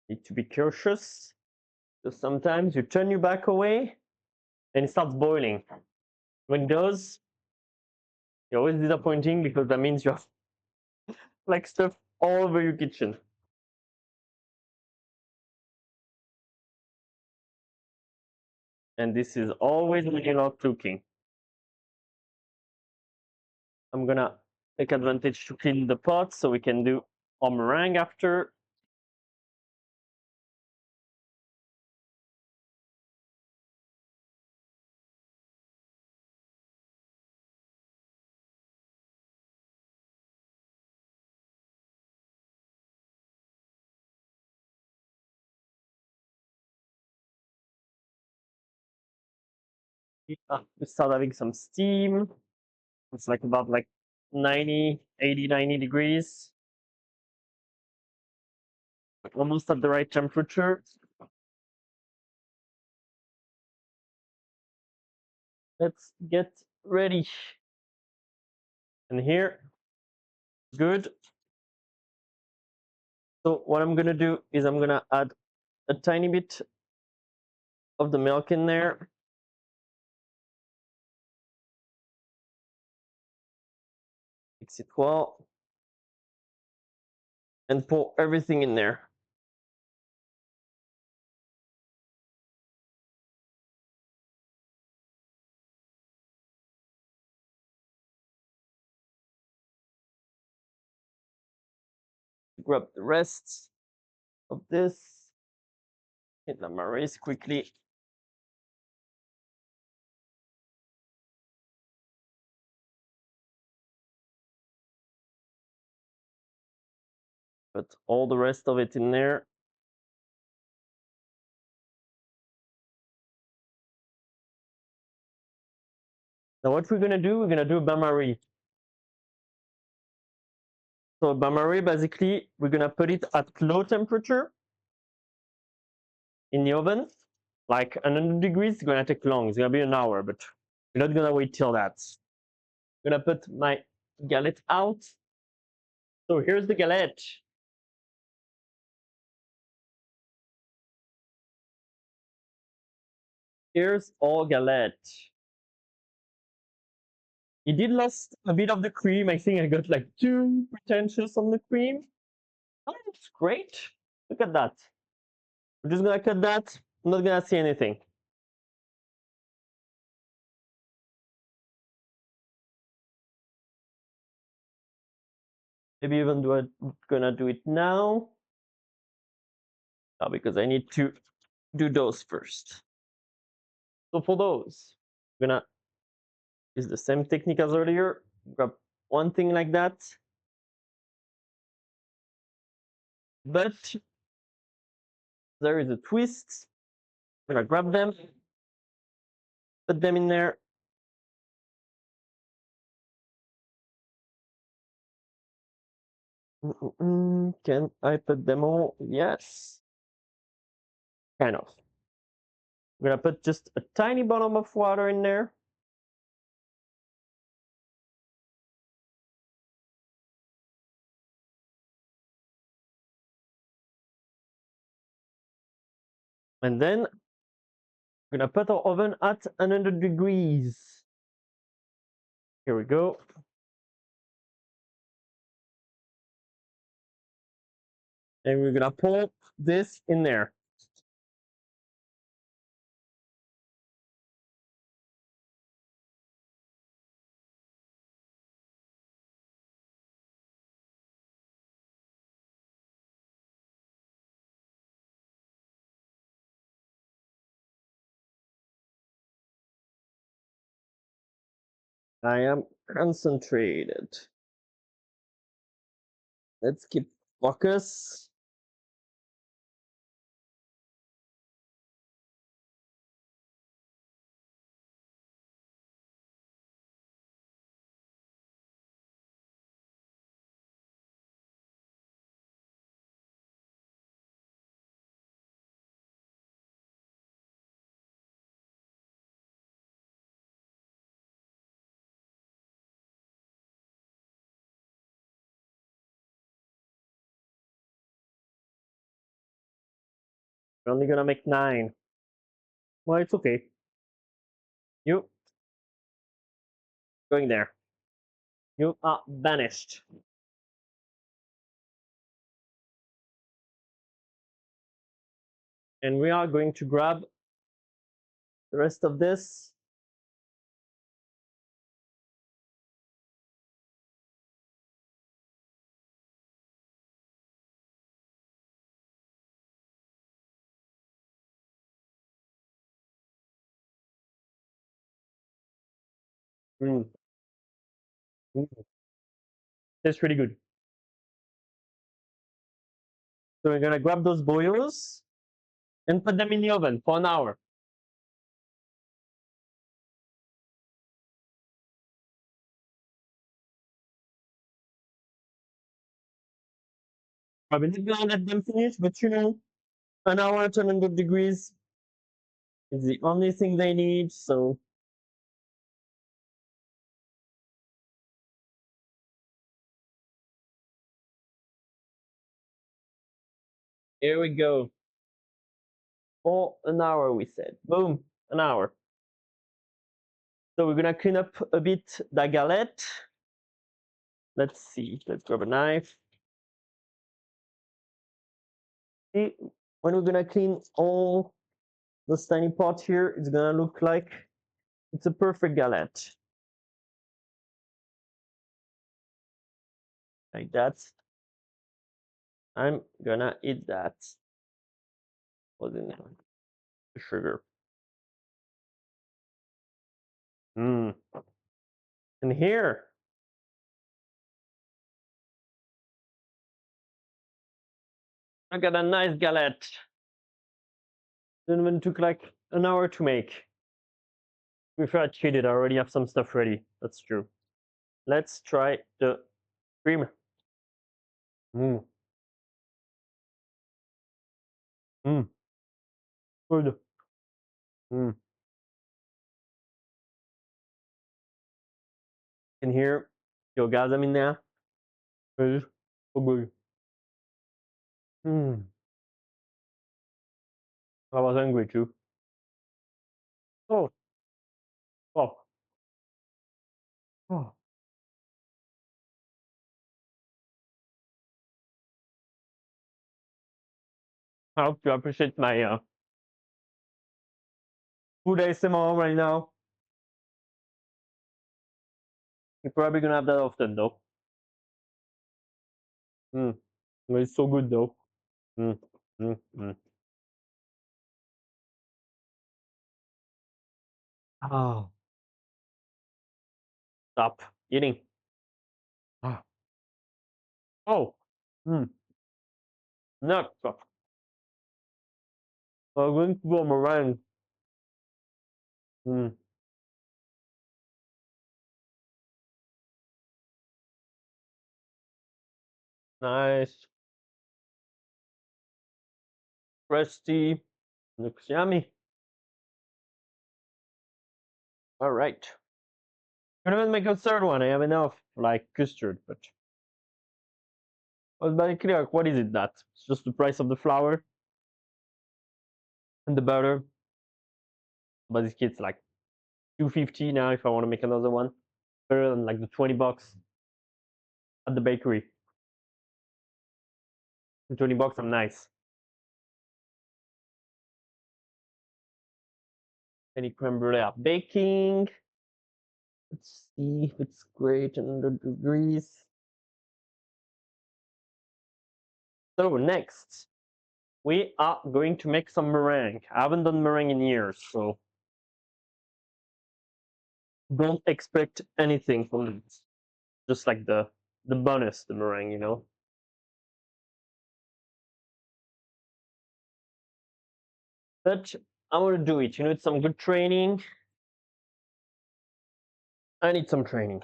Need to be cautious. So sometimes you turn your back away and it starts boiling. When it does, you're always disappointing because that means you have like stuff all over your kitchen. And this is always when you're not looking. I'm gonna take advantage to clean the pot so we can do our meringue after. We start having some steam. It's like about like 90, 80, 90 degrees. Almost at the right temperature. Let's get ready. And here, good. So what I'm gonna do is I'm gonna add a tiny bit of the milk in there. Mix it well. And pour everything in there. Grab the rest of this. Hit the marinade quickly. Put all the rest of it in there. Now what we're gonna do a bain marie. So bain-marie, basically, we're gonna put it at low temperature in the oven, like 100 degrees. It's gonna take long. It's gonna be an hour, but we're not gonna wait till that. I'm gonna put my galette out. So here's the galette. Here's all galette. It did lost a bit of the cream. I think I got like too pretentious on the cream. Oh, it's great. Look at that. I'm just gonna cut that. I'm not gonna see anything. Maybe even gonna do it now. Because I need to do those first. So for those, I'm gonna use the same technique as earlier. Grab one thing like that. But there is a twist. I'm gonna grab them, put them in there. Can I put them all? Yes. Kind of. I'm gonna put just a tiny bottom of water in there. And then we're gonna put our oven at 100 degrees. Here we go. And we're gonna pour this in there. I am concentrated. Let's keep focus. We're only gonna make 9. Well, it's okay. You going there. You are banished. And we are going to grab the rest of this. Mm. Mm. That's really good. So we're gonna grab those boyos and put them in the oven for an hour. Probably not gonna let them finish, but you know, an hour at 100 degrees is the only thing they need. So here we go. For an hour, we said. Boom, an hour. So we're gonna clean up a bit the galette. Let's see. Let's grab a knife. See, when we're gonna clean all this tiny part here, it's gonna look like it's a perfect galette. Like that. I'm gonna eat that. What's in there? Sugar. And here, I got a nice galette. It even took like an hour to make. Before I cheated, I already have some stuff ready. That's true. Let's try the cream. Mm. Mm. Good. Mm. Can hear the orgasm in there. It's so good. Mm. I was hungry too. Oh, oh, oh. I hope you appreciate my food ASMR right now. You're probably gonna have that often though. Mm. But it's so good though. Mm. Mm. Mm. Oh, stop eating. Ah. Oh, mm. Nuts. I'm going to go meringue. Mm. Nice. Crusty. Looks yummy. All right. I'm gonna make a third one. I have enough, like custard, but basically, like, what is it that? It's just the price of the flour and the butter. Basically, it's like 250 now if I want to make another one. Better than like the 20 bucks at the bakery. The 20 bucks are nice. Any creme brulee are baking. Let's see if it's great and 100 degrees. So next, we are going to make some meringue. I haven't done meringue in years, so don't expect anything from it. Just like the bonus, the meringue, you know. But I want to do it. You know, it's some good training. I need some training.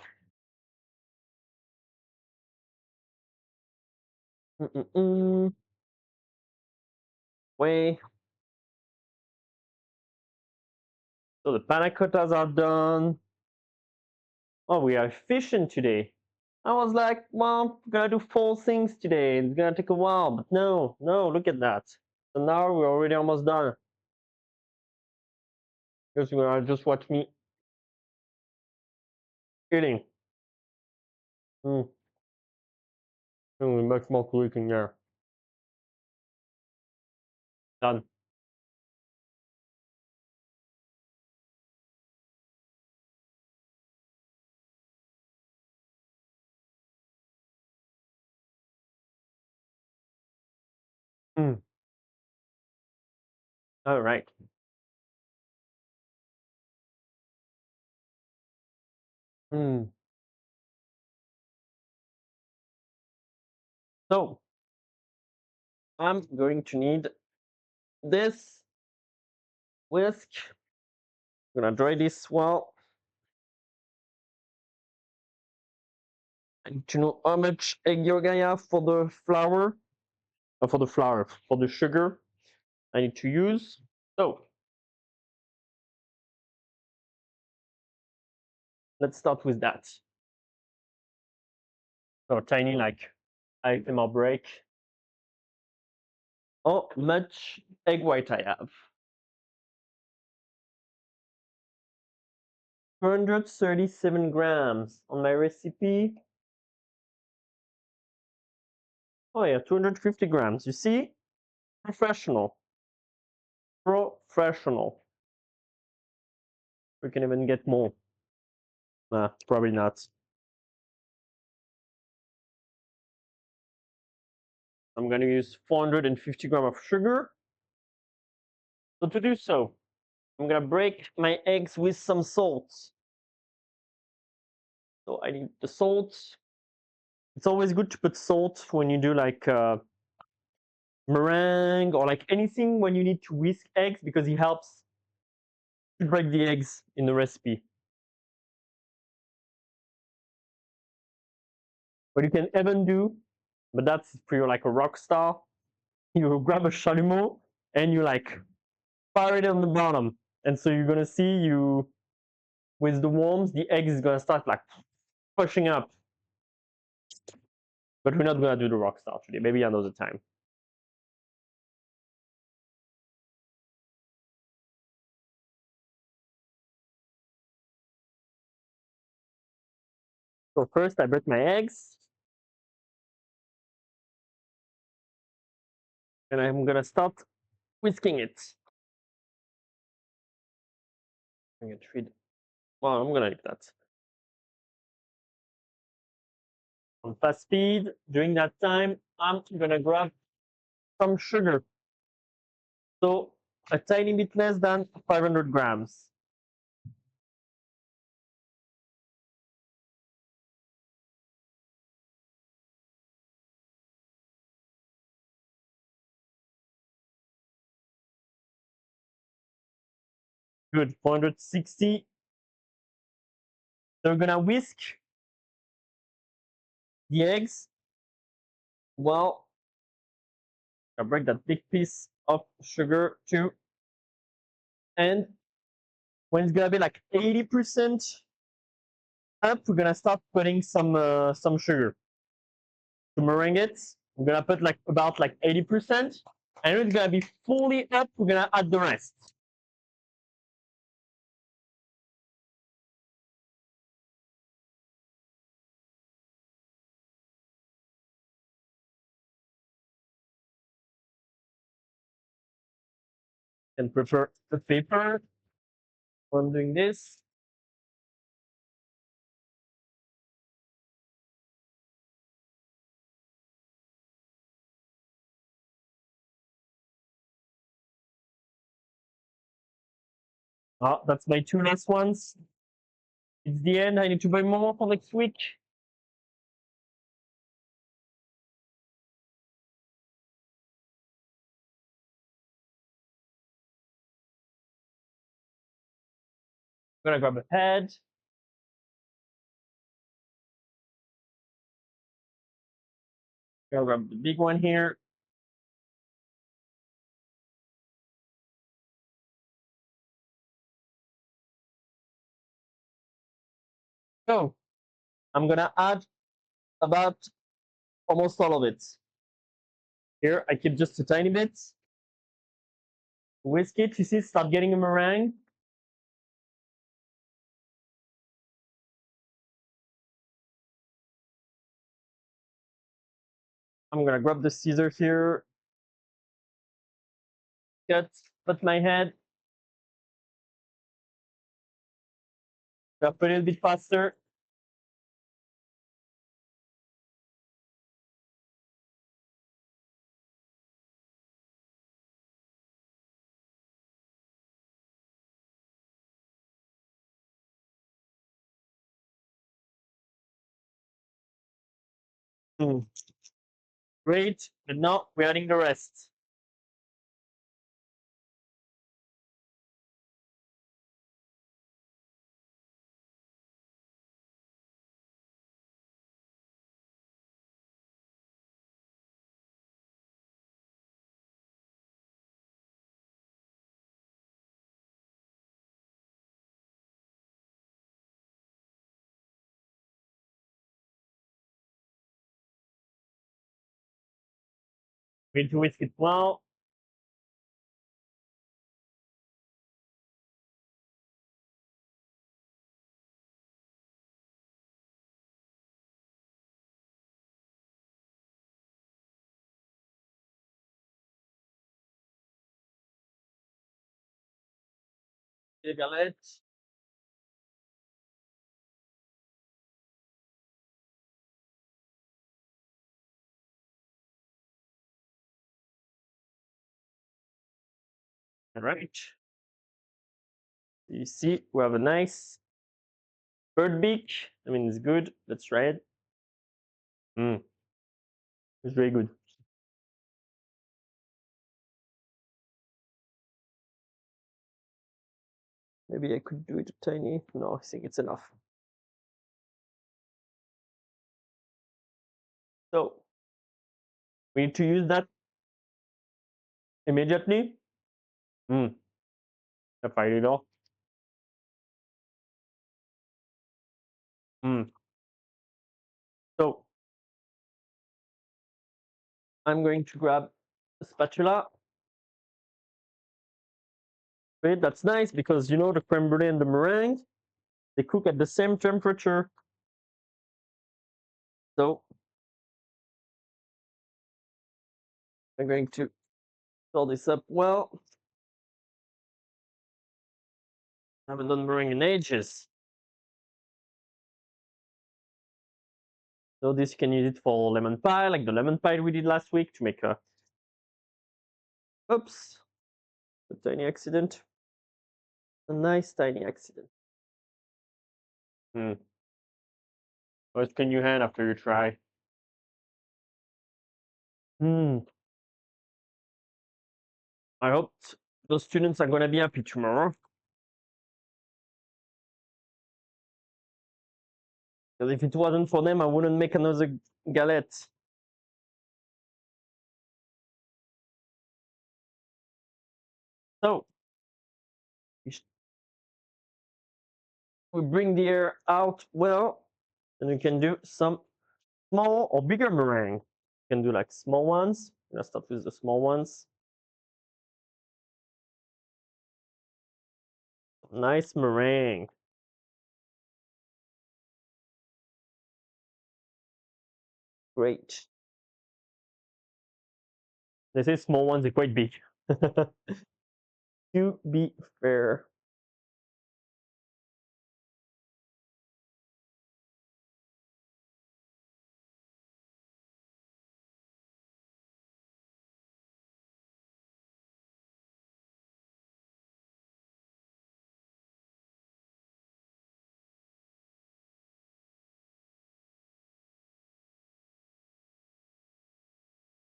Mm-mm-mm. Way. So the panna cottas are done. Oh, we are efficient today. I was like, well, we're gonna do 4 things today. It's gonna take a while, but no, no, look at that. So now we're already almost done. Because you're gonna just watch me eating. Mm. Much more quick in there. Done. Mm. All right. Mm. So I'm going to need this whisk. I'm gonna dry this well. I need to know how much egg yolk I have for the flour, for the sugar I need to use. So let's start with that. So tiny like ASMR break. How much egg white I have? 237 grams on my recipe. Oh yeah, 250 grams. You see? Professional. Professional. We can even get more. Nah, probably not. I'm gonna use 450 grams of sugar. So to do so, I'm gonna break my eggs with some salt. So I need the salt. It's always good to put salt when you do like meringue or like anything when you need to whisk eggs because it helps to break the eggs in the recipe. What you can even do but that's if you're like a rock star. You grab a chalumeau and you like fire it on the bottom, and so you're gonna see you with the worms, the egg is gonna start like pushing up. But we're not gonna do the rock star today. Maybe another time. So first I break my eggs. And I'm gonna start whisking it. I'm gonna treat. Well, I'm gonna leave that. On fast speed, during that time, I'm gonna grab some sugar. So a tiny bit less than 500 grams. Good, 460. So we're gonna whisk the eggs. Well, I break that big piece of sugar too. And when it's gonna be like 80% up, we're gonna start putting some sugar to meringue it. We're gonna put like about like 80%, and when it's gonna be fully up, we're gonna add the rest. And prefer the paper when doing this. Oh, that's my two last ones. It's the end. I need to buy more for next week. I'm gonna grab a head. Gonna grab the big one here. So I'm gonna add about almost all of it. Here, I keep just a tiny bit. Whisk it, you see, start getting a meringue. I'm gonna grab the scissor here. Put my head. Gonna put it a bit faster. Great, but now we're adding the rest. We're going to whisk it well. The galette. All right. You see, we have a nice bird beak. I mean, it's good. Let's try it. It's very good. Maybe I could do it tiny. No, I think it's enough. So We need to use that immediately. If I you know. So I'm going to grab a spatula. Wait, that's nice because you know the creme brulee and the meringue, they cook at the same temperature. So I'm going to fill this up well. I haven't done meringue in ages. So this you can use it for lemon pie, like the lemon pie we did last week to make a. Oops, a tiny accident. A nice tiny accident. Always clean your hand after you try. I hope those students are gonna be happy tomorrow. Because if it wasn't for them, I wouldn't make another galette. So we bring the air out well, and we can do some small or bigger meringue. You can do like small ones. Let's start with the small ones. Nice meringue. Great. They say small ones are quite big. To be fair.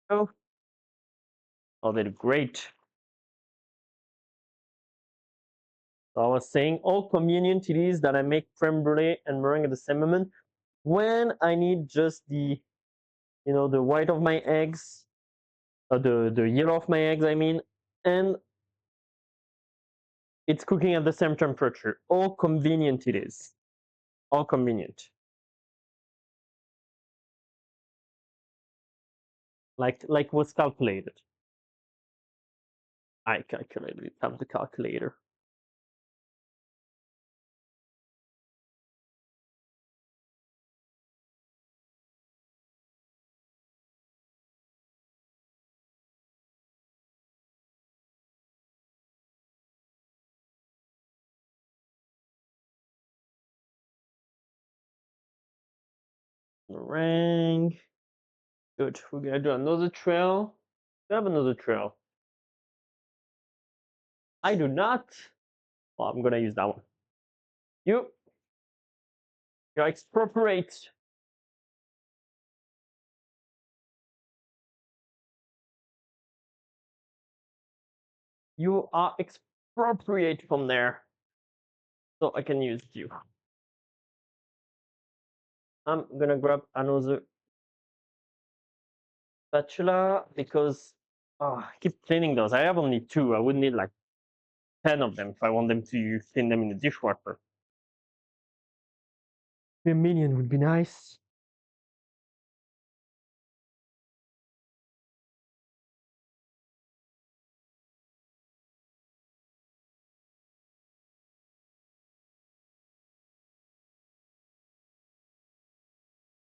Oh, oh, they did great. So I was saying how convenient it is that I make creme brulee and meringue at the same moment when I need just the, the white of my eggs, the yellow of my eggs, I mean, and it's cooking at the same temperature. How convenient it is. How convenient. Like was calculated. I calculated it. Have the calculator. Meringue. Good. We're gonna do another trail. We have another trail. I do not. Well, I'm gonna use that one. You're expropriate. You are expropriate from there. So I can use you. I'm gonna grab another spatula because I keep cleaning those. I have only two. I would need like 10 of them if I want them to clean them in the dishwasher. A minion would be nice.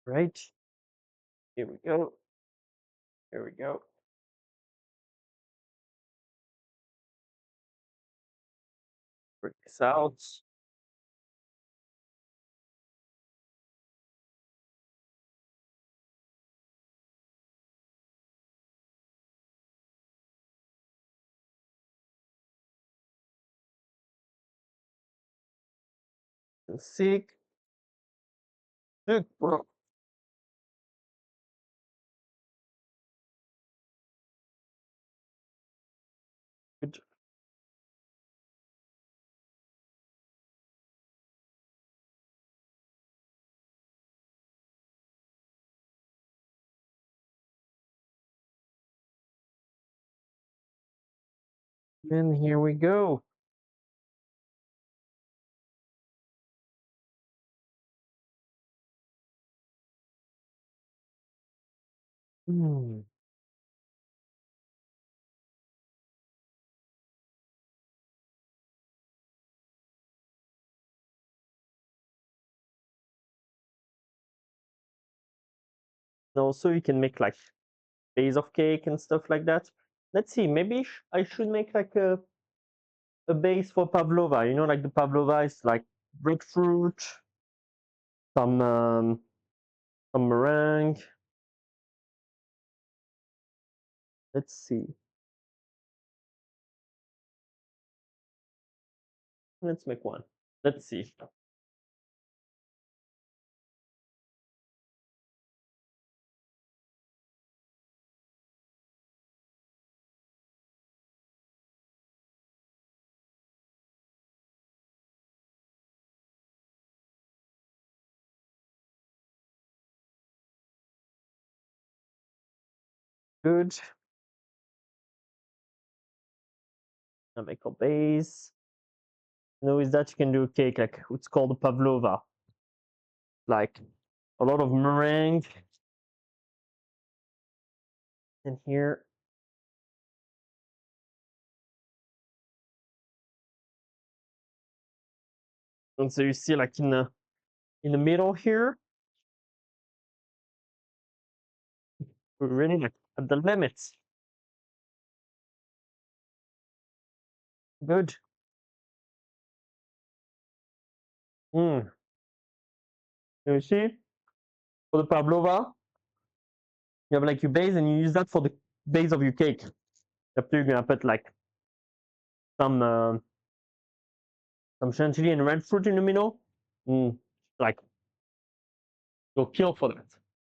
Right. Here we go. Here we go. Bring this out. And seek. Good. And here we go. Hmm. And also, you can make like base of cake and stuff like that. Let's see. Maybe I should make like a base for pavlova. You know, like the pavlova is like breadfruit, some um, some meringue. Let's see. Let's make one. Let's see. Good. I make a base. You know, with that you can do a cake like it's called a pavlova. Like a lot of meringue. And here, and so you see like in the middle here, we're really like at the limits. Good. Mm. You see, for the pavlova, you have like your base, and you use that for the base of your cake. After you're gonna put like some uh, some chantilly and red fruit in the middle. Mm. Like you'll kill for that.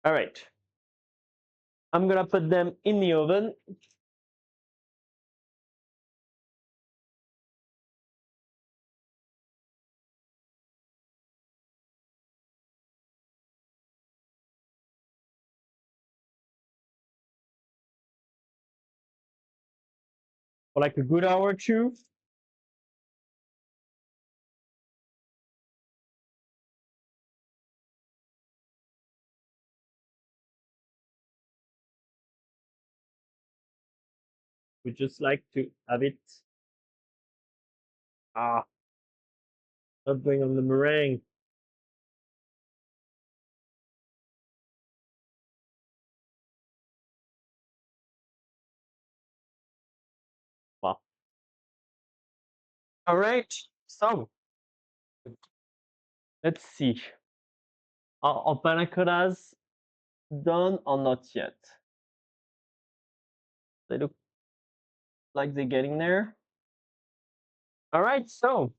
All right, I'm gonna put them in the oven. For like a good hour or two. We just like to have it not going on the meringue. Well, all right. So let's see. Are panna cottas done or not yet? They look like they're getting there. All right. So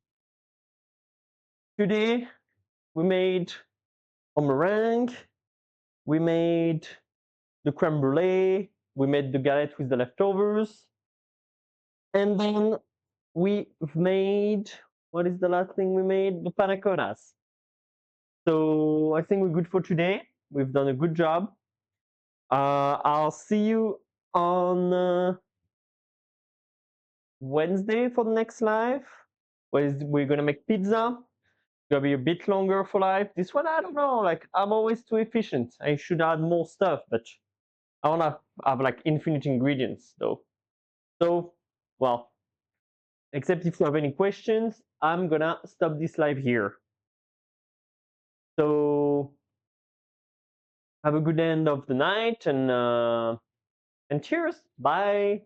today we made a meringue. We made the crème brulée. We made the galette with the leftovers. And then we've made, what is the last thing we made? The panna cottas. So I think we're good for today. We've done a good job. I'll see you on Wednesday for the next live. We're gonna make pizza. It's gonna be a bit longer for live. This one, I don't know. Like I'm always too efficient. I should add more stuff, but I wanna have like infinite ingredients though. So, well, except if you have any questions, I'm gonna stop this live here. So have a good end of the night and cheers. Bye.